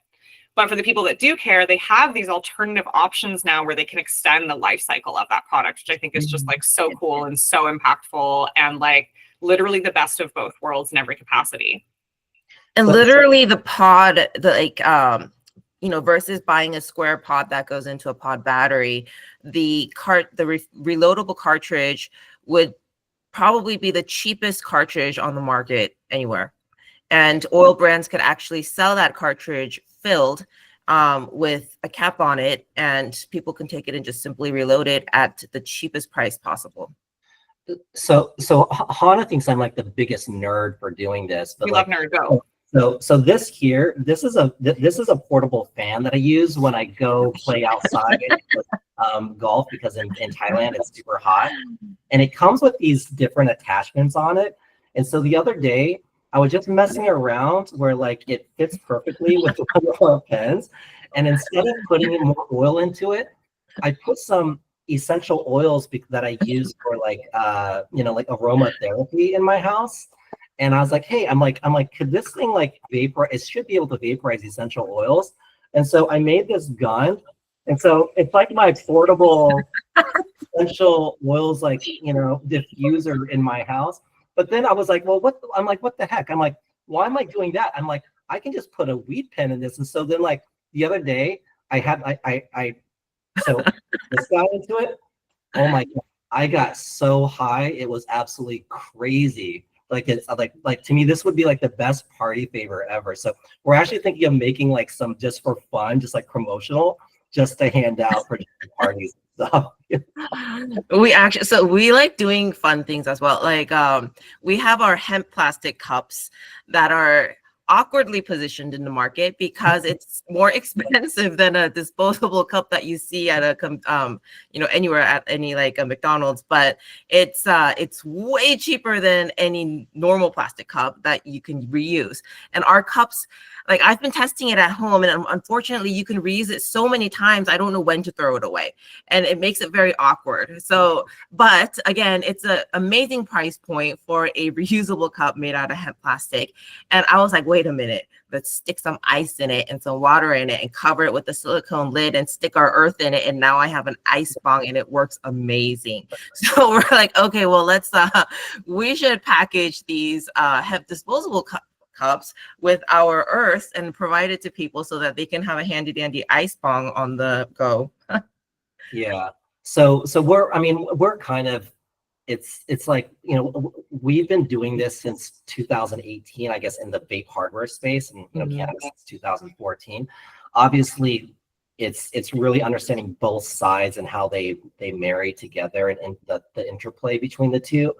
But for the people that do care, they have these alternative options now where they can extend the life cycle of that product, which I think is just like so cool and so impactful and like literally the best of both worlds in every capacity. And literally the pod, versus buying a square pod that goes into a pod battery, the reloadable cartridge would probably be the cheapest cartridge on the market anywhere. And oil brands could actually sell that cartridge filled with a cap on it, and people can take it and just simply reload it at the cheapest price possible. So Hana thinks I'm like the biggest nerd for doing this. But we love nerd, go. So this here, this is a portable fan that I use when I go play outside golf, because in Thailand it's super hot, and it comes with these different attachments on it. And so the other day I was just messing around where like it fits perfectly with one of our pens, and instead of putting more oil into it, I put some essential oils that I use for like aromatherapy in my house. And I was like, hey, I'm like, could this thing like vaporize? It should be able to vaporize essential oils. And so I made this gun. And so it's like my portable essential oils, like, diffuser in my house. But then I was like, well, what the heck? I'm like, why am I doing that? I'm like, I can just put a weed pen in this. And so then like the other day so this got into it. Oh my God. I got so high. It was absolutely crazy. Like it's like to me, this would be like the best party favor ever. So we're actually thinking of making like some just for fun, just like promotional, just to hand out for parties and stuff. We like doing fun things as well. Like we have our hemp plastic cups that are awkwardly positioned in the market because it's more expensive than a disposable cup that you see at a anywhere at any like a McDonald's, but it's way cheaper than any normal plastic cup that you can reuse. And our cups, like I've been testing it at home, and unfortunately you can reuse it so many times I don't know when to throw it away, and it makes it very awkward. So, but again, it's an amazing price point for a reusable cup made out of hemp plastic. And I was like, wait a minute, let's stick some ice in it and some water in it and cover it with a silicone lid and stick our earth in it, and now I have an ice bong and it works amazing. So we're like, okay, well, we should package these hemp disposable cups with our earth and provide it to people so that they can have a handy dandy ice bong on the go. Yeah. So we're kind of, it's like, we've been doing this since 2018, I guess, in the vape hardware space, and cannabis since 2014. Obviously, it's really understanding both sides and how they marry together, and the interplay between the two.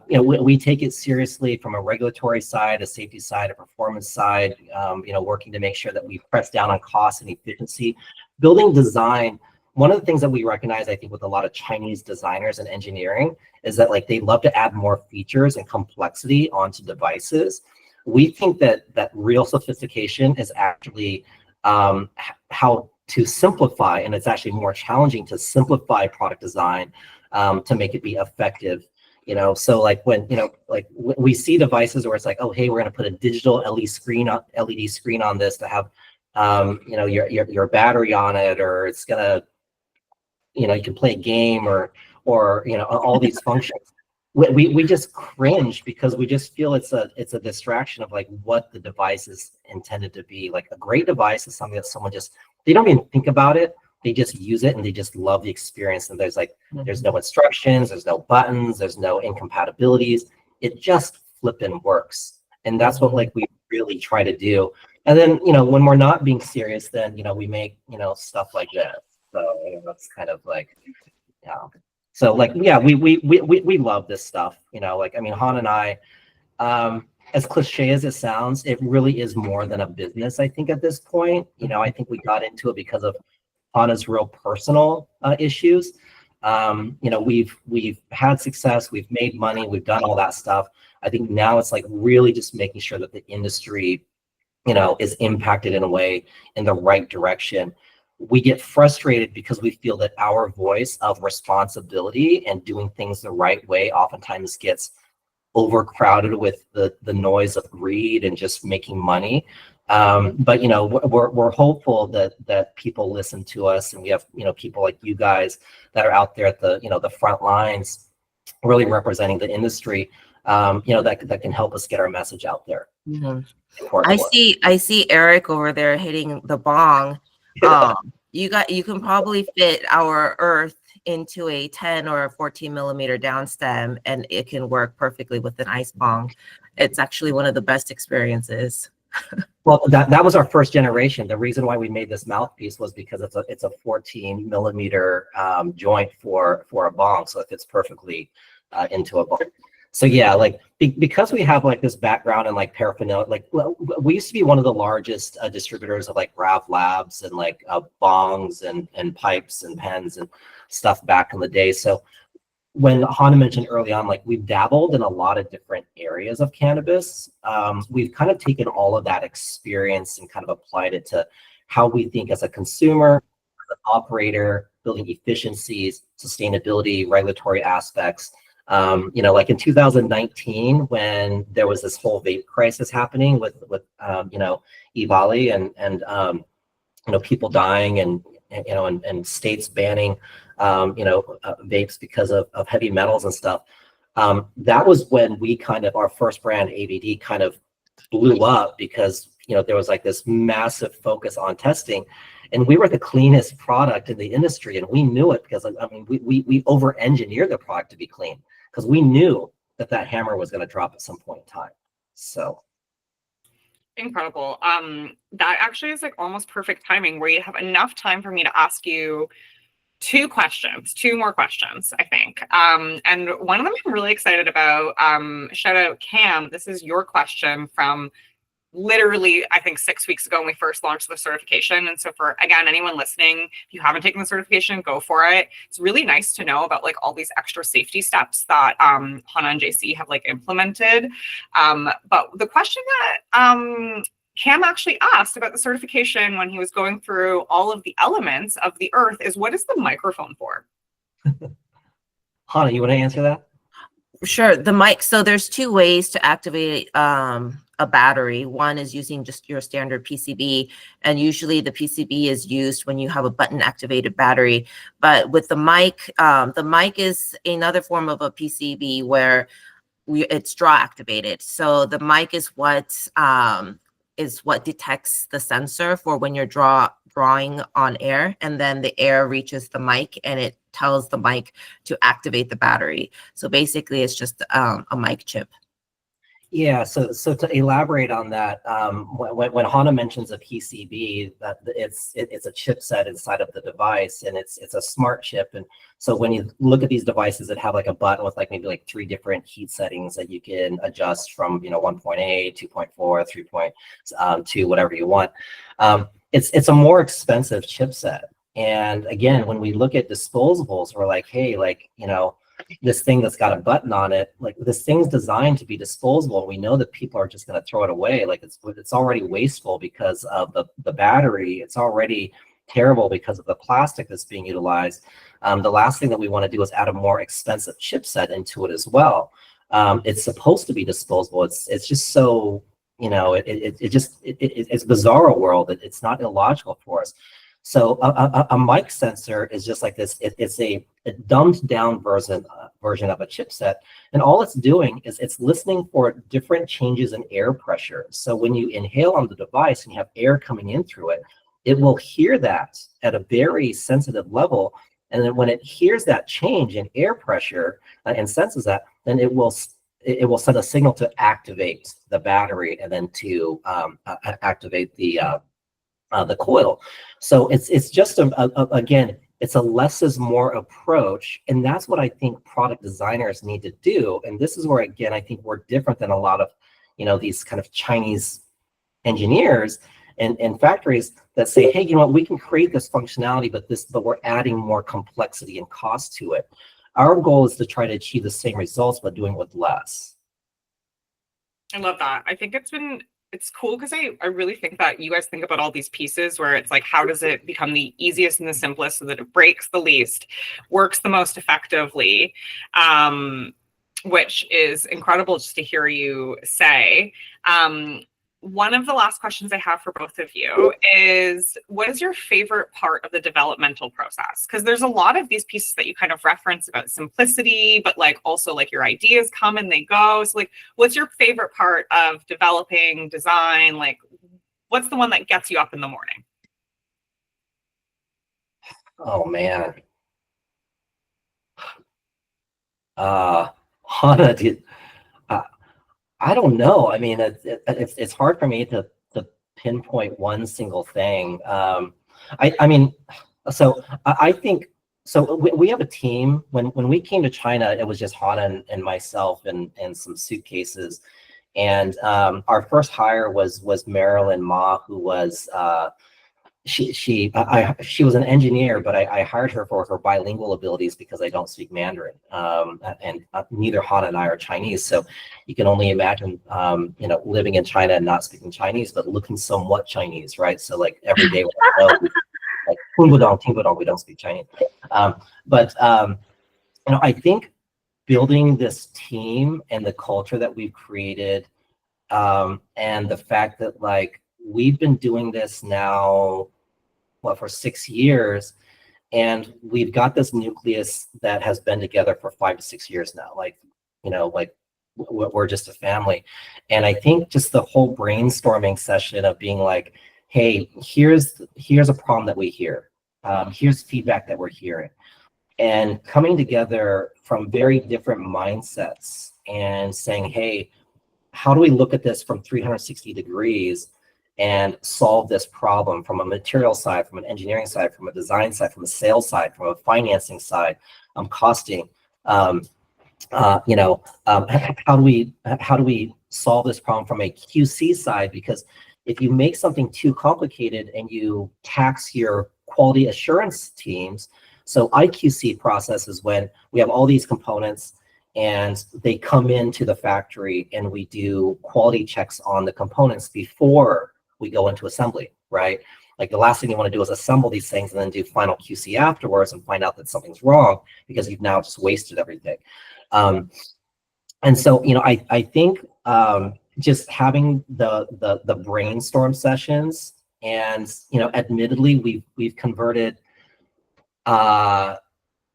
We take it seriously from a regulatory side, a safety side, a performance side, working to make sure that we press down on cost and efficiency. Building design one of the things that we recognize, I think, with a lot of Chinese designers and engineering is that like they love to add more features and complexity onto devices. We think that real sophistication is actually how to simplify, and it's actually more challenging to simplify product design to make it be effective. So like when like we see devices where it's like, oh hey, we're going to put a digital LED screen on this to have your battery on it, or it's gonna you can play a game or all these functions. We just cringe because we just feel it's a distraction of like what the device is intended to be. Like a great device is something that someone just, they don't even think about it, they just use it and they just love the experience. And there's no instructions, there's no buttons, there's no incompatibilities, it just flippin' works. And that's what like we really try to do. And then when we're not being serious, then we make stuff like this. So that's kind of like, yeah. So like, yeah, we love this stuff, like, I mean, Han and I, as cliche as it sounds, it really is more than a business, I think, at this point. I think we got into it because of Hana's real personal issues. We've had success, we've made money, we've done all that stuff. I think now it's like really just making sure that the industry, is impacted in a way in the right direction. We get frustrated because we feel that our voice of responsibility and doing things the right way oftentimes gets overcrowded with the noise of greed and just making money. But we're hopeful that people listen to us, and we have people like you guys that are out there at the front lines, really representing the industry. That can help us get our message out there. Mm-hmm. I see Eric over there hitting the bong. You can probably fit our Earth into a 10 or a 14 millimeter down stem, and it can work perfectly with an ice bong. It's actually one of the best experiences. Well, that was our first generation. The reason why we made this mouthpiece was because it's a 14 millimeter joint for a bong, so it fits perfectly into a bong. So yeah, like because we have like this background and like paraphernalia, like we used to be one of the largest distributors of like Rav Labs and like bongs and pipes and pens and stuff back in the day. So when Hana mentioned early on, like we've dabbled in a lot of different areas of cannabis. We've kind of taken all of that experience and kind of applied it to how we think as a consumer, as an operator, building efficiencies, sustainability, regulatory aspects. Like in 2019, when there was this whole vape crisis happening with EVALI and people dying and states banning vapes because of heavy metals and stuff. That was when we our first brand AVD kind of blew up because there was like this massive focus on testing, and we were the cleanest product in the industry, and we knew it because I mean we over engineered the product to be clean because we knew that hammer was going to drop at some point in time. So incredible. That actually is like almost perfect timing where you have enough time for me to ask you two more questions, I think. And one of them I'm really excited about. Shout out Cam. This is your question from literally, I think 6 weeks ago when we first launched the certification. And so for, again, anyone listening, if you haven't taken the certification, go for it. It's really nice to know about like all these extra safety steps that Hana and JC have like implemented. But the question that Cam actually asked about the certification when he was going through all of the elements of the earth is, what is the microphone for? Hana, you want to answer that? Sure. The mic. So there's two ways to activate a battery. One is using just your standard PCB, and usually the PCB is used when you have a button activated battery. But with the mic is another form of a PCB where it's draw activated. So the mic is what detects the sensor for when you're drawing on air, and then the air reaches the mic and it tells the mic to activate the battery. So basically it's just a mic chip. Yeah, so to elaborate on that, when Hana mentions a PCB, that it's a chipset inside of the device, and it's a smart chip. And so when you look at these devices that have like a button with like maybe like 3 different heat settings that you can adjust from 1.8, 2.4, 3.2, whatever you want, it's a more expensive chipset. And again, when we look at disposables, we're like, hey, like, this thing that's got a button on it, like this thing's designed to be disposable. And we know that people are just going to throw it away. Like it's already wasteful because of the battery. It's already terrible because of the plastic that's being utilized. The last thing that we want to do is add a more expensive chipset into it as well. It's supposed to be disposable. It's just so, it's bizarre world. It's not illogical for us. So a mic sensor is just like this. It's a dumbed down version of a chipset, and all it's doing is it's listening for different changes in air pressure. So when you inhale on the device and you have air coming in through it, it will hear that at a very sensitive level. And then when it hears that change in air pressure and senses that, then it will send a signal to activate the battery and then to activate the coil. So it's just again, it's a less is more approach, and that's what I think product designers need to do. And this is where, again, I think we're different than a lot of these kind of Chinese engineers and factories that say, hey, we can create this functionality, but we're adding more complexity and cost to it. Our goal is to try to achieve the same results but doing it with less. I love that. I think it's cool because I really think that you guys think about all these pieces where it's like, how does it become the easiest and the simplest so that it breaks the least, works the most effectively, which is incredible just to hear you say. One of the last questions I have for both of you is, what is your favorite part of the developmental process? Because there's a lot of these pieces that you kind of reference about simplicity, but like also like your ideas come and they go. So like, what's your favorite part of developing design? Like, what's the one that gets you up in the morning? Oh man. Hana, I don't know. I mean, it's hard for me to pinpoint one single thing. I mean, so I think, so we have a team. When we came to China, it was just Hana and myself and some suitcases. And our first hire was Marilyn Ma, who was she was an engineer, but I hired her for her bilingual abilities because I don't speak Mandarin, and neither Hana and I are Chinese. So you can only imagine, living in China and not speaking Chinese, but looking somewhat Chinese, right? So like every day, like Ting we don't speak Chinese. I think building this team and the culture that we've created, and the fact that like we've been doing this now, for 6 years, and we've got this nucleus that has been together for 5 to 6 years now. Like, we're just a family. And I think just the whole brainstorming session of being like, hey, here's a problem that we hear. Here's feedback that we're hearing. And coming together from very different mindsets and saying, hey, how do we look at this from 360 degrees and solve this problem from a material side, from an engineering side, from a design side, from a sales side, from a financing side, costing, how do we solve this problem from a QC side? Because if you make something too complicated and you tax your quality assurance teams, so IQC process is when we have all these components and they come into the factory and we do quality checks on the components before we go into assembly, right? Like the last thing you want to do is assemble these things and then do final QC afterwards and find out that something's wrong because you've now just wasted everything. And so, I think just having the brainstorm sessions, and admittedly we've converted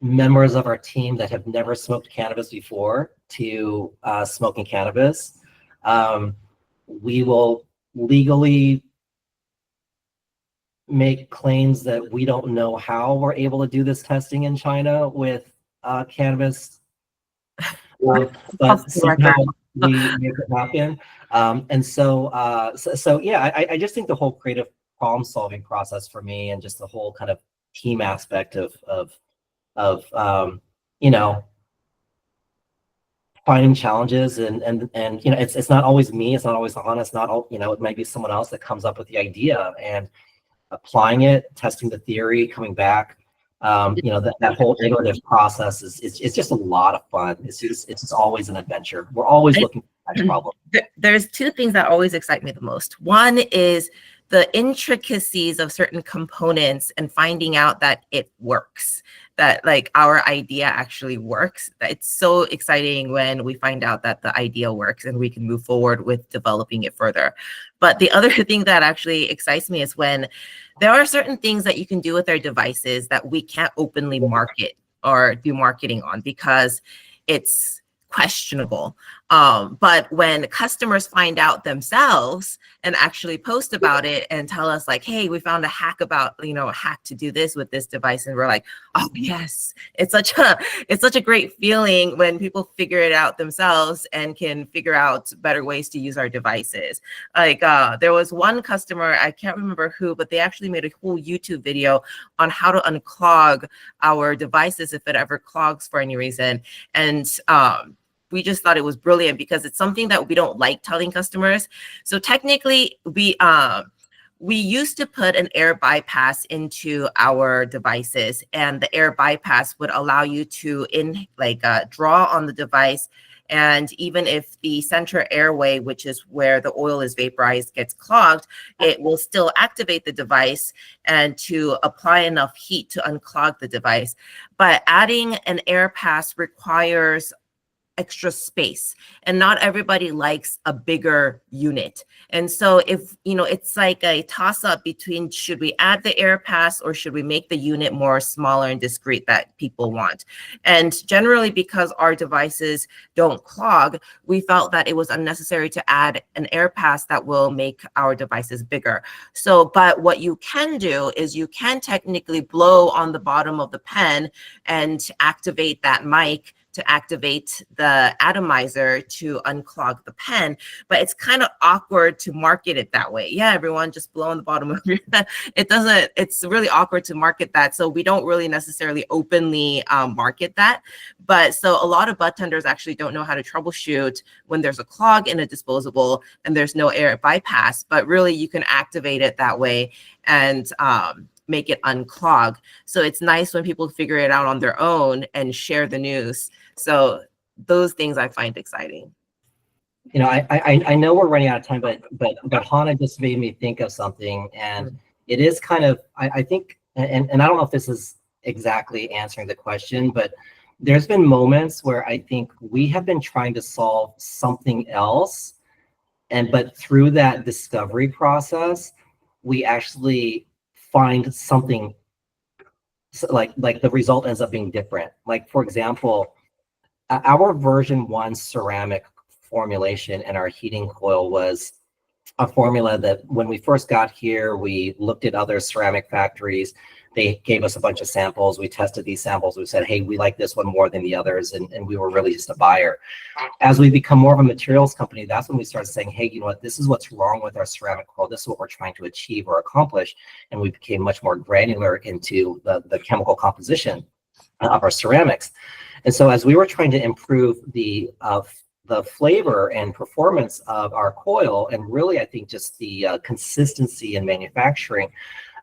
members of our team that have never smoked cannabis before to smoking cannabis. We will legally make claims that we don't know how we're able to do this testing in China with cannabis, but somehow we make it happen. And so yeah, I just think the whole creative problem solving process for me, and just the whole kind of team aspect of finding challenges, and it's not always me, it's not always Hana, it's not all, it might be someone else that comes up with the idea, and applying it, testing the theory, coming back. That whole iterative process is just a lot of fun. It's just always an adventure. We're always looking for the next problem. There's two things that always excite me the most. One is the intricacies of certain components and finding out that it works, that like our idea actually works. It's so exciting when we find out that the idea works and we can move forward with developing it further. But the other thing that actually excites me is when there are certain things that you can do with our devices that we can't openly market or do marketing on because it's questionable. But when customers find out themselves and actually post about it and tell us like, hey, we found a hack about, a hack to do this with this device. And we're like, oh yes, it's such a great feeling when people figure it out themselves and can figure out better ways to use our devices. Like there was one customer, I can't remember who, but they actually made a whole YouTube video on how to unclog our devices if it ever clogs for any reason. And we just thought it was brilliant because it's something that we don't like telling customers. So technically, we used to put an air bypass into our devices, and the air bypass would allow you to draw on the device. And even if the center airway, which is where the oil is vaporized, gets clogged, it will still activate the device and to apply enough heat to unclog the device. But adding an air pass requires extra space, and not everybody likes a bigger unit. And so if it's like a toss up between should we add the air pass or should we make the unit more smaller and discreet that people want. And generally, because our devices don't clog, we felt that it was unnecessary to add an air pass that will make our devices bigger. So but what you can do is you can technically blow on the bottom of the pen and activate that mic to activate the atomizer to unclog the pen, but it's kind of awkward to market it that way. Yeah, everyone just blow on the bottom of your pen. It's really awkward to market that. So we don't really necessarily openly market that. But so a lot of budtenders actually don't know how to troubleshoot when there's a clog in a disposable and there's no air bypass, but really you can activate it that way and make it unclog. So it's nice when people figure it out on their own and share the news. So those things I find exciting. I know we're running out of time, but Hannah just made me think of something, and it is kind of, I think, and I don't know if this is exactly answering the question, but there's been moments where I think we have been trying to solve something else, but through that discovery process, we actually find something like the result ends up being different. Like for example, our version 1 ceramic formulation in our heating coil was a formula that when we first got here, we looked at other ceramic factories. They gave us a bunch of samples. We tested these samples. We said, hey, we like this one more than the others. And we were really just a buyer. As we become more of a materials company, that's when we started saying, hey, you know what, this is what's wrong with our ceramic coil. This is what we're trying to achieve or accomplish. And we became much more granular into the chemical composition of our ceramics. And so as we were trying to improve the flavor and performance of our coil, and really, I think just the consistency in manufacturing,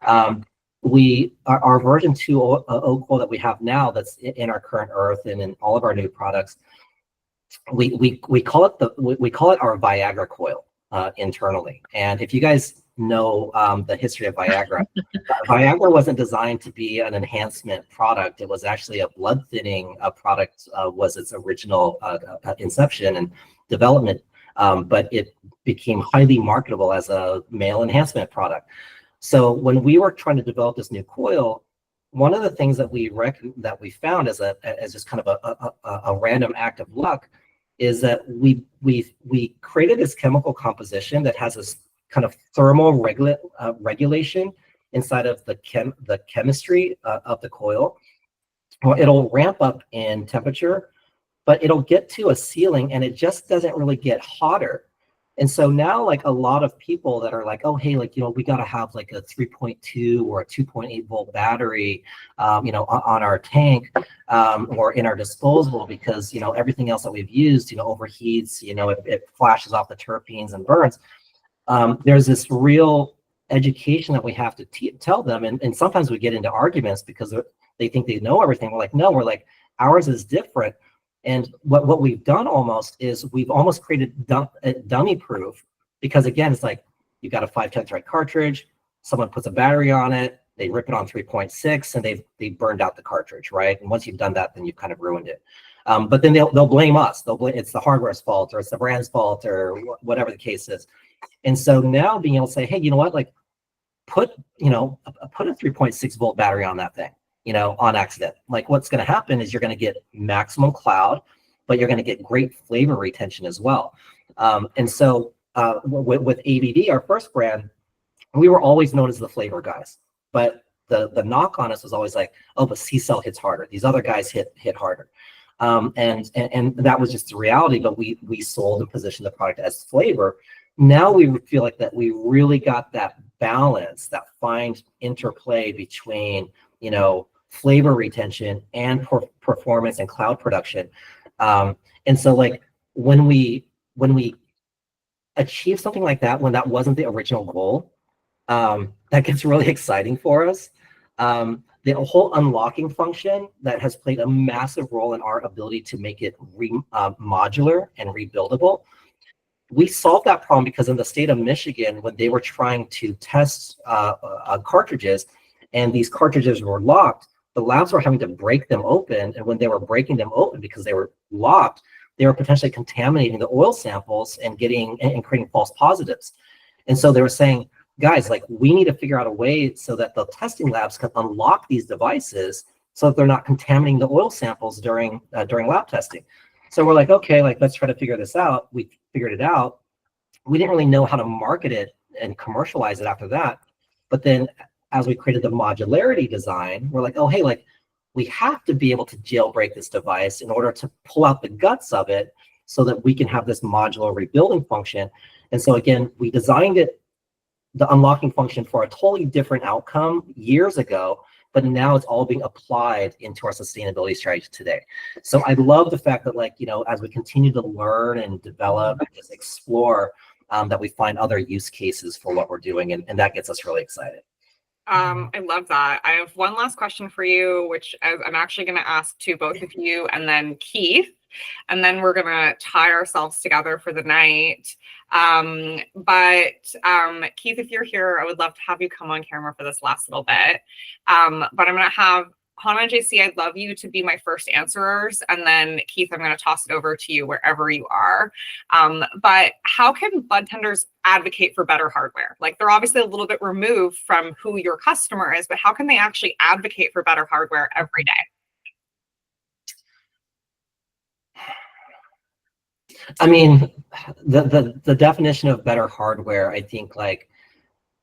our version 2 oak coil that we have now, that's in our current earth and in all of our new products, we call it our Viagra coil internally. And if you guys know the history of Viagra, Viagra wasn't designed to be an enhancement product. It was actually a blood thinning product, was its original inception and development, but it became highly marketable as a male enhancement product. So when we were trying to develop this new coil, one of the things that we found as just kind of a random act of luck is that we created this chemical composition that has this kind of thermal regulation inside of the chemistry of the coil. Well, it'll ramp up in temperature, but it'll get to a ceiling and it just doesn't really get hotter. And so now, like a lot of people that are like, oh, hey, like, we got to have like a 3.2 or a 2.8 volt battery, on our tank or in our disposable, because, everything else that we've used, overheats, it flashes off the terpenes and burns. There's this real education that we have to tell them. And sometimes we get into arguments because they think they know everything. We're like, no, we're like, ours is different. And what we've done almost is we've almost created dummy proof, because again, it's like, you've got a 5/10 thread cartridge, someone puts a battery on it, they rip it on 3.6, and they've burned out the cartridge, right? And once you've done that, then you've kind of ruined it. But then they'll blame us. They'll blame, it's the hardware's fault, or it's the brand's fault, or whatever the case is. And so now being able to say, hey, you know what, like put a 3.6 volt battery on that thing, on accident. Like what's going to happen is you're going to get maximum cloud, but you're going to get great flavor retention as well. And so with AVD, our first brand, we were always known as the flavor guys, but the knock on us was always like, oh, but C-Cell hits harder. These other guys hit harder. And that was just the reality, but we sold and positioned the product as flavor. Now we feel like that we really got that balance, that fine interplay between, flavor retention and performance and cloud production. And so like when we achieve something like that, when that wasn't the original goal, that gets really exciting for us. The whole unlocking function that has played a massive role in our ability to make it modular and rebuildable. We solved that problem because in the state of Michigan, when they were trying to test cartridges, and these cartridges were locked, the labs were having to break them open. And when they were breaking them open because they were locked, they were potentially contaminating the oil samples and creating false positives. And so they were saying, guys, like we need to figure out a way so that the testing labs can unlock these devices so that they're not contaminating the oil samples during lab testing. So we're like, okay, like let's try to figure this out. We figured it out. We didn't really know how to market it and commercialize it after that. But then as we created the modularity design, we're like, oh, hey, like we have to be able to jailbreak this device in order to pull out the guts of it so that we can have this modular rebuilding function. And so again, we designed it, the unlocking function, for a totally different outcome years ago, but now it's all being applied into our sustainability strategy today. So I love the fact that, like, as we continue to learn and develop and just explore, that we find other use cases for what we're doing, and that gets us really excited. I love that. I have one last question for you, which I'm actually going to ask to both of you and then Keith, and then we're going to tie ourselves together for the night. But Keith, if you're here, I would love to have you come on camera for this last little bit. But I'm going to have Hannah and JC, I'd love you to be my first answerers. And then Keith, I'm going to toss it over to you wherever you are. But how can bud tenders advocate for better hardware? Like they're obviously a little bit removed from who your customer is, but how can they actually advocate for better hardware every day? I mean, the definition of better hardware, I think, like,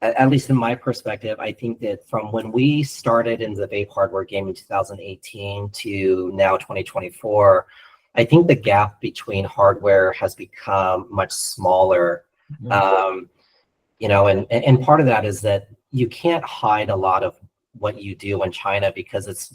at least in my perspective, I think that from when we started in the vape hardware game in 2018 to now 2024, I think the gap between hardware has become much smaller. And part of that is that you can't hide a lot of what you do in China because it's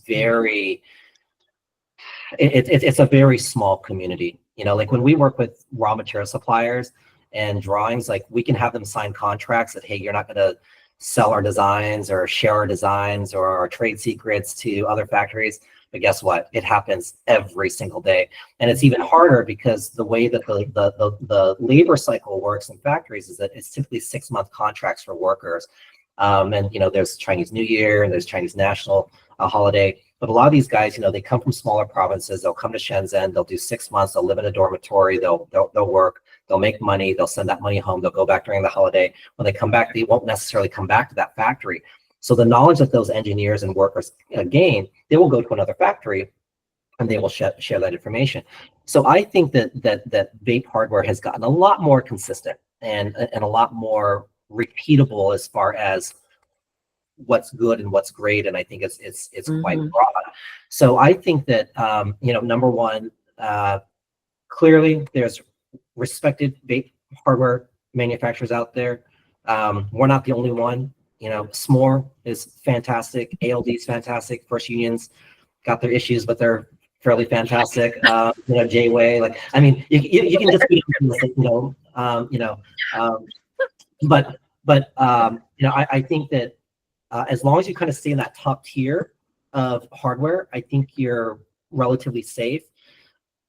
it's a very small community. Like when we work with raw material suppliers and drawings, like we can have them sign contracts that, hey, you're not going to sell our designs or share our designs or our trade secrets to other factories. But guess what? It happens every single day. And it's even harder because the way that the labor cycle works in factories is that it's typically 6-month contracts for workers. And, there's Chinese New Year and there's Chinese National holiday. But a lot of these guys, they come from smaller provinces. They'll come to Shenzhen. They'll do 6 months. They'll live in a dormitory. They'll work. They'll make money. They'll send that money home. They'll go back during the holiday. When they come back, they won't necessarily come back to that factory. So the knowledge that those engineers and workers gain, they will go to another factory and they will share that information. So I think that vape hardware has gotten a lot more consistent and a lot more repeatable as far as what's good and what's great. And I think it's quite broad. So I think that, number one, clearly there's respected vape hardware manufacturers out there. We're not the only one. S'more is fantastic. ALD is fantastic. First Union's got their issues, but they're fairly fantastic. J-Way, like, I mean, you can just be, but But I think that as long as you kind of stay in that top tier of hardware, I think you're relatively safe.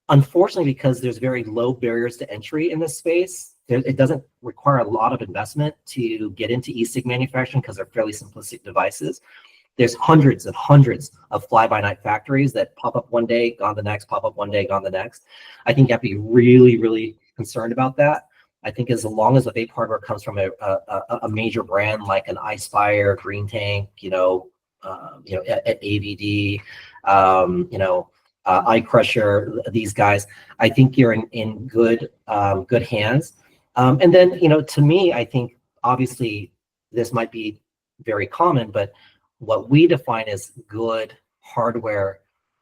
Unfortunately, because there's very low barriers to entry in this space, it doesn't require a lot of investment to get into e-cig manufacturing because they're fairly simplistic devices. There's hundreds and hundreds of fly-by-night factories that pop up one day, gone the next, pop up one day, gone the next. I think you have to be really, really concerned about that. I think as long as the vape hardware comes from a major brand like an Icefire, Green Tank, at AVD, Eye Crusher, these guys, I think you're in good hands. And then, to me, I think obviously this might be very common, but what we define as good hardware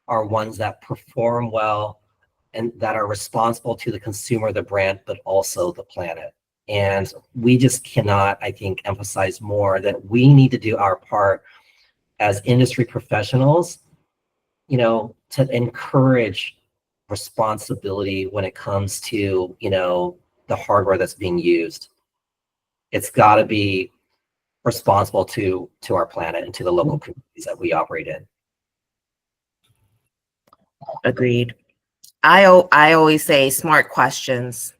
are ones that perform well and that are responsible to the consumer, the brand, but also the planet. And we just cannot, I think, emphasize more that we need to do our part as industry professionals, to encourage responsibility when it comes to, the hardware that's being used. It's got to be responsible to our planet and to the local communities that we operate in. Agreed. I always say smart questions,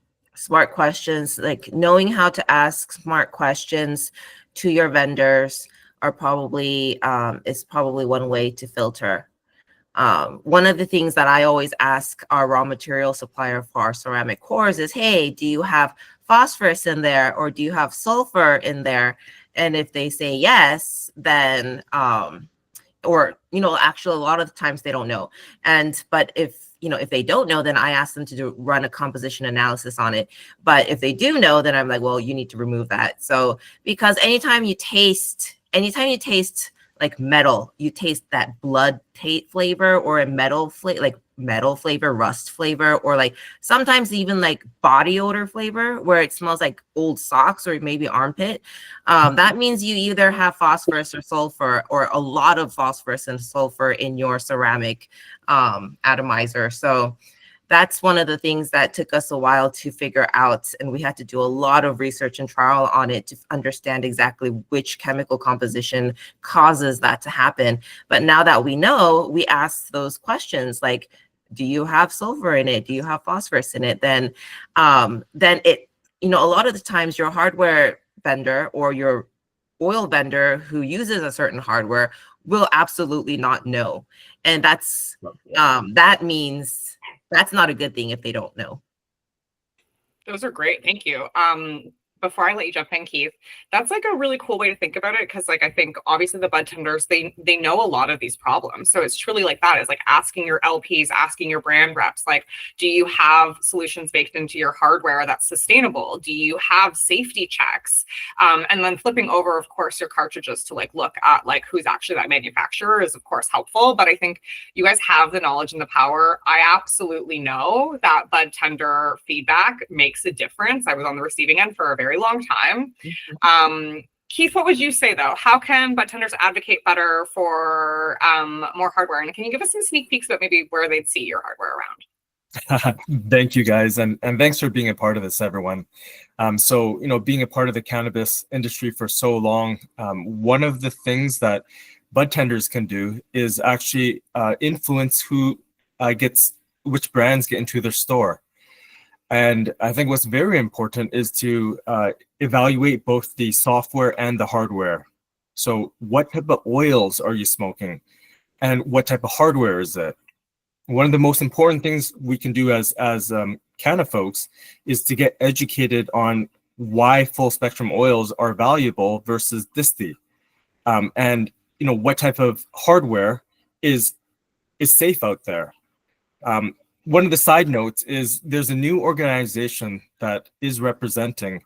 like knowing how to ask smart questions to your vendors are probably is probably one way to filter. One of the things that I always ask our raw material supplier for our ceramic cores is, hey, do you have phosphorus in there or do you have sulfur in there? And if they say yes, then actually a lot of the times they don't know. But if they don't know, then I ask them to run a composition analysis on it. But if they do know, then I'm like, well, you need to remove that. So because anytime you taste like metal, you taste that blood flavor or a metal flavor, rust flavor, or like sometimes even like body odor flavor where it smells like old socks or maybe armpit. That means you either have phosphorus or sulfur or a lot of phosphorus and sulfur in your ceramic atomizer. So that's one of the things that took us a while to figure out. And we had to do a lot of research and trial on it to understand exactly which chemical composition causes that to happen. But now that we know, we ask those questions like, do you have sulfur in it? Do you have phosphorus in it? Then it, a lot of the times your hardware vendor or your oil vendor who uses a certain hardware will absolutely not know. And that means that's not a good thing if they don't know. Those are great. Thank you. Before I let you jump in, Keith, that's like a really cool way to think about it. Cause like, I think obviously the bud tenders, they know a lot of these problems. So it's truly like that is like asking your LPs, asking your brand reps, like, do you have solutions baked into your hardware that's sustainable? Do you have safety checks? And then flipping over, of course, your cartridges to like, look at like who's actually that manufacturer is of course helpful. But I think you guys have the knowledge and the power. I absolutely know that bud tender feedback makes a difference. I was on the receiving end for a very long time. Keith, what would you say though? How can bud tenders advocate better for more hardware? And can you give us some sneak peeks about maybe where they'd see your hardware around? Thank you guys. And thanks for being a part of this, everyone. So, being a part of the cannabis industry for so long, one of the things that bud tenders can do is actually influence which brands get into their store. And I think what's very important is to evaluate both the software and the hardware. So what type of oils are you smoking? And what type of hardware is it? One of the most important things we can do as canna folks is to get educated on why full spectrum oils are valuable versus disti. And what type of hardware is safe out there. One of the side notes is there's a new organization that is representing,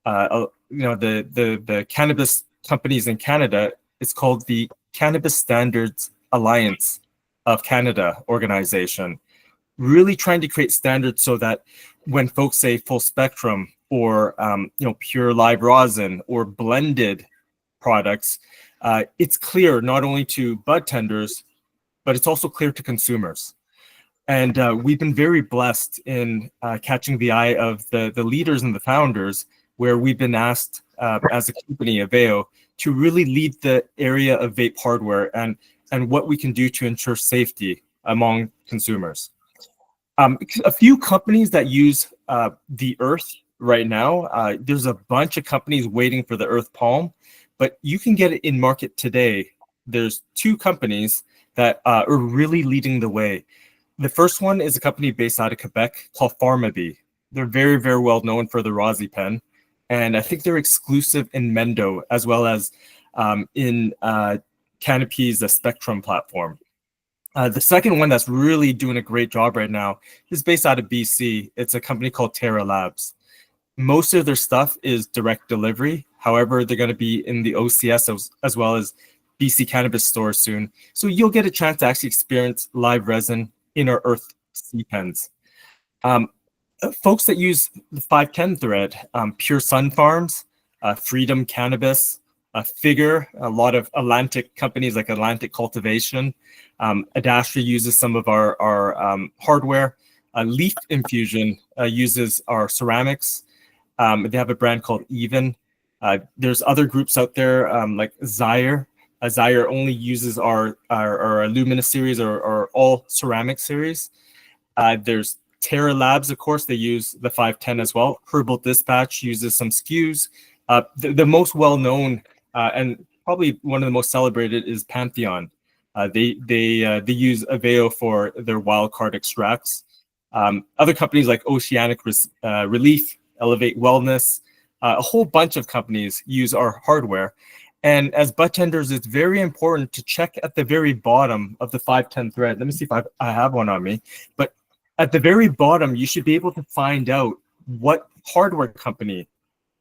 the cannabis companies in Canada. It's called the Cannabis Standards Alliance of Canada organization, really trying to create standards so that when folks say full spectrum or pure live rosin or blended products, it's clear not only to bud tenders, but it's also clear to consumers. And we've been very blessed in catching the eye of the leaders and the founders where we've been asked as a company, Aveo, to really lead the area of vape hardware and what we can do to ensure safety among consumers. A few companies that use the Earth right now, there's a bunch of companies waiting for the Earth Palm, but you can get it in market today. There's 2 companies that are really leading the way. The first one is a company based out of Quebec called PharmaBee. They're very, very well known for the rosin pen, and I think they're exclusive in Mendo as well as in Canopy's the Spectrum platform. The second one that's really doing a great job right now is based out of BC. It's a company called Terra Labs. Most of their stuff is direct delivery. However, they're going to be in the OCS as well as BC cannabis stores soon. So you'll get a chance to actually experience live resin in our Earth C pens. Folks that use the 510 thread, Pure Sun Farms, Freedom Cannabis, Figure, a lot of Atlantic companies like Atlantic Cultivation. Adastra uses some of our hardware. Leaf Infusion uses our ceramics. They have a brand called Even. There's other groups out there like Zyre. Zyre only uses our Lumina series or all ceramic series. There's Terra Labs, of course, they use the 510 as well. Herbal Dispatch uses some SKUs. The most well-known and probably one of the most celebrated is Pantheon. They use Aveo for their wildcard extracts. Other companies like Oceanic Relief, Elevate Wellness, a whole bunch of companies use our hardware. And as budtenders, it's very important to check at the very bottom of the 510 thread. Let me see if I have one on me. But at the very bottom, you should be able to find out what hardware company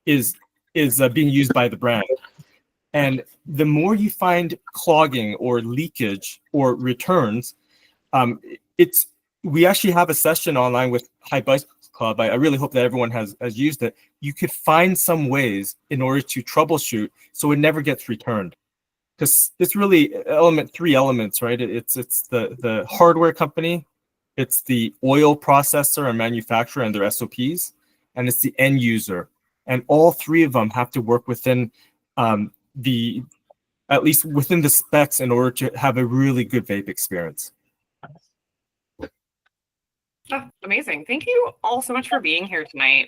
is being used by the brand. And the more you find clogging or leakage or returns, we actually have a session online with High Bicycle Club. I really hope that everyone has used it. You could find some ways in order to troubleshoot so it never gets returned. Because it's really 3 elements, right? It's the hardware company, it's the oil processor and manufacturer and their SOPs, and it's the end user. And all 3 of them have to work within at least within the specs in order to have a really good vape experience. Oh, amazing. Thank you all so much for being here tonight.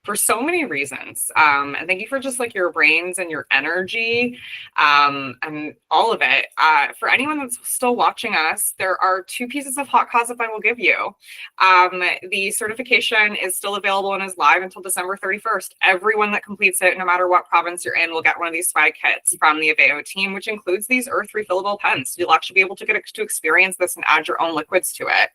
For so many reasons. And thank you for just like your brains and your energy and all of it. For anyone that's still watching us, there are 2 pieces of hot gossip I will give you. The certification is still available and is live until December 31st. Everyone that completes it, no matter what province you're in, will get one of these swag kits from the Aveo team, which includes these Earth refillable pens. You'll actually be able to get to experience this and add your own liquids to it,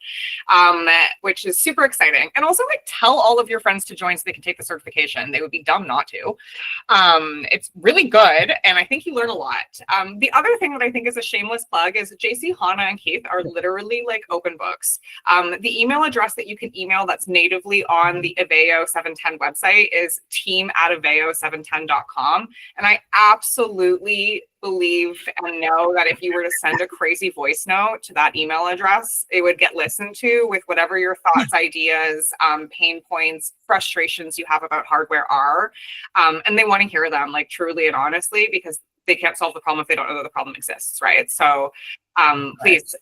which is super exciting. And also like tell all of your friends to join so they can take the certification. They would be dumb not to. It's really good, and I think you learn a lot. The other thing that I think is a shameless plug is JC, Hannah, and Keith are literally like open books. The email address that you can email that's natively on the Aveo 710 website is team@aveo710.com, and I absolutely believe and know that if you were to send a crazy voice note to that email address, it would get listened to with whatever your thoughts, ideas, pain points, frustrations you have about hardware are. And they want to hear them like truly and honestly, because they can't solve the problem if they don't know that the problem exists, right? So please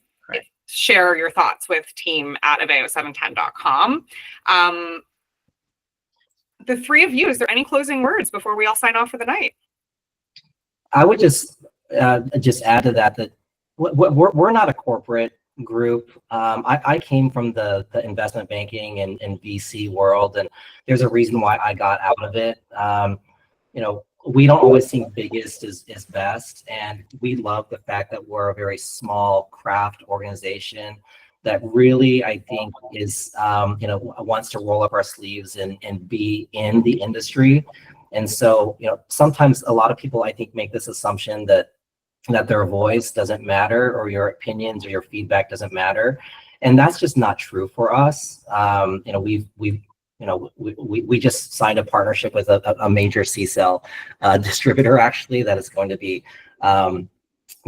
share your thoughts with team@aveo710.com. The 3 of you, is there any closing words before we all sign off for the night? I would just add to that we're not a corporate group. I came from the investment banking and VC world, and there's a reason why I got out of it. We don't always think biggest is best, and we love the fact that we're a very small craft organization that really, I think, is wants to roll up our sleeves and be in the industry. And so, sometimes a lot of people, I think, make this assumption that their voice doesn't matter or your opinions or your feedback doesn't matter. And that's just not true for us. We just signed a partnership with a major C-cell distributor, actually, that is going to be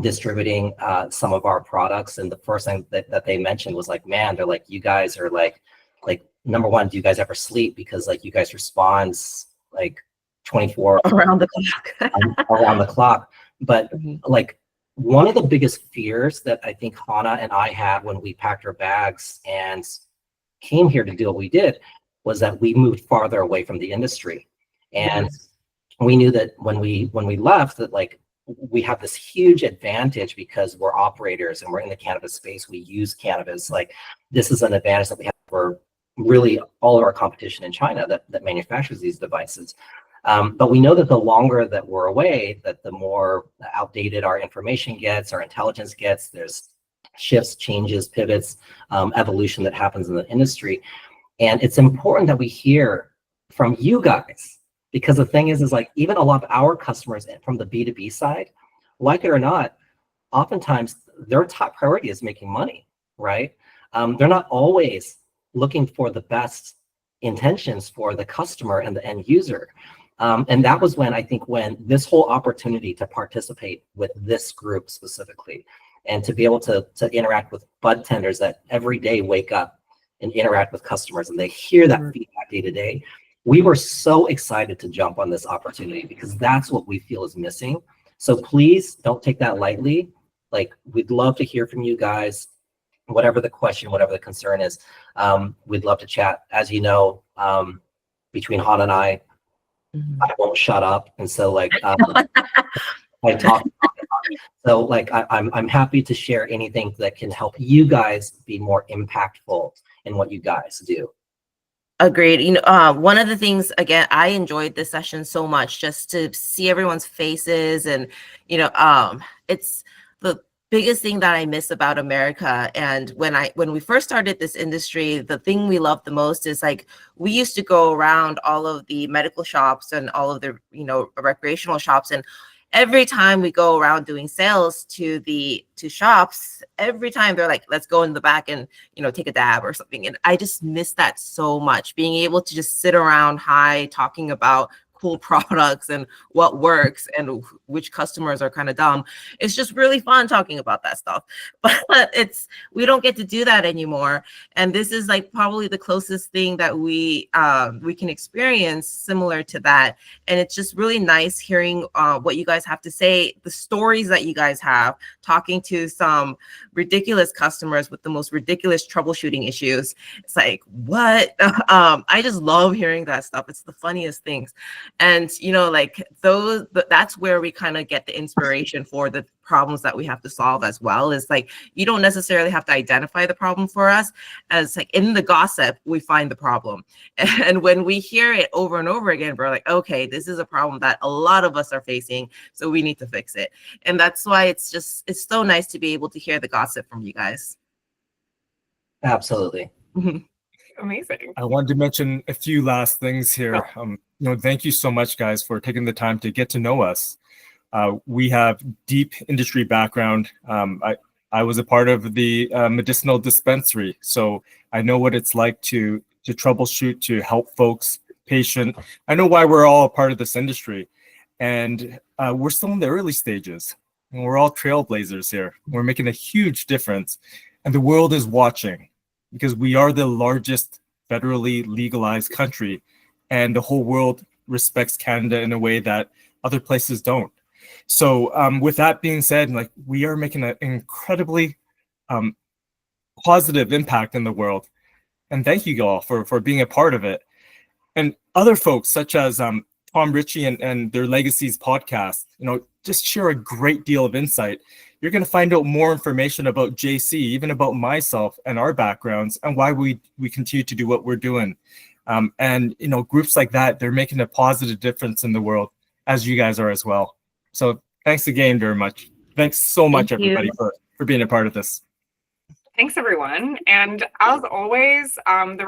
distributing some of our products. And the first thing that they mentioned was like, man, they're like, you guys are like number one, do you guys ever sleep? Because like you guys respond like 24 Around the clock. around the clock. But Mhm. like one of the biggest fears that I think Hannah and I had when we packed our bags and came here to do what we did was that we moved farther away from the industry. And we knew that when we left, that like we have this huge advantage because we're operators and we're in the cannabis space. We use cannabis. Like this is an advantage that we have for really all of our competition in China that manufactures these devices. But we know that the longer that we're away, that the more outdated our information gets, our intelligence gets. There's shifts, changes, pivots, evolution that happens in the industry. And it's important that we hear from you guys, because the thing is like even a lot of our customers from the B2B side, like it or not, oftentimes their top priority is making money, right? They're not always looking for the best intentions for the customer and the end user. And that was when I think when this whole opportunity to participate with this group specifically, and to be able to interact with bud tenders that every day wake up and interact with customers and they hear that feedback day to day, we were so excited to jump on this opportunity because that's what we feel is missing. So please don't take that lightly. Like we'd love to hear from you guys, whatever the question, whatever the concern is. We'd love to chat. As you know, between Han and I won't shut up. And so like I talk. So like I'm happy to share anything that can help you guys be more impactful in what you guys do. Agreed. One of the things, again, I enjoyed this session so much just to see everyone's faces and, it's the biggest thing that I miss about America. And when we first started this industry, the thing we loved the most is like, we used to go around all of the medical shops and all of the, recreational shops, and every time we go around doing sales to shops, every time they're like, let's go in the back and, take a dab or something. And I just miss that so much, being able to just sit around high talking about cool products and what works and which customers are kind of dumb. It's just really fun talking about that stuff, but we don't get to do that anymore. And this is like probably the closest thing that we can experience similar to that. And it's just really nice hearing what you guys have to say, the stories that you guys have, talking to some ridiculous customers with the most ridiculous troubleshooting issues. It's like, what? I just love hearing that stuff. It's the funniest things. And, that's where we kind of get the inspiration for the problems that we have to solve as well. Is like, you don't necessarily have to identify the problem for us. As like in the gossip, we find the problem. And when we hear it over and over again, we're like, okay, this is a problem that a lot of us are facing, so we need to fix it. And that's why it's so nice to be able to hear the gossip from you guys. Absolutely. Amazing. I wanted to mention a few last things here. Thank you so much, guys, for taking the time to get to know us. We have deep industry background. I was a part of the medicinal dispensary, so I know what it's like to troubleshoot, to help folks, patient. I know why we're all a part of this industry, and we're still in the early stages. And we're all trailblazers here. We're making a huge difference, and the world is watching because we are the largest federally legalized country, and the whole world respects Canada in a way that other places don't. So with that being said, like, we are making an incredibly positive impact in the world. And thank you all for being a part of it. And other folks such as Tom Ritchie and their Legacies podcast, just share a great deal of insight. You're going to find out more information about JC, even about myself and our backgrounds and why we continue to do what we're doing. And groups like that, they're making a positive difference in the world, as you guys are as well. So thanks again very much. Thanks so much, everybody, for being a part of this. Thanks, everyone. And as always, the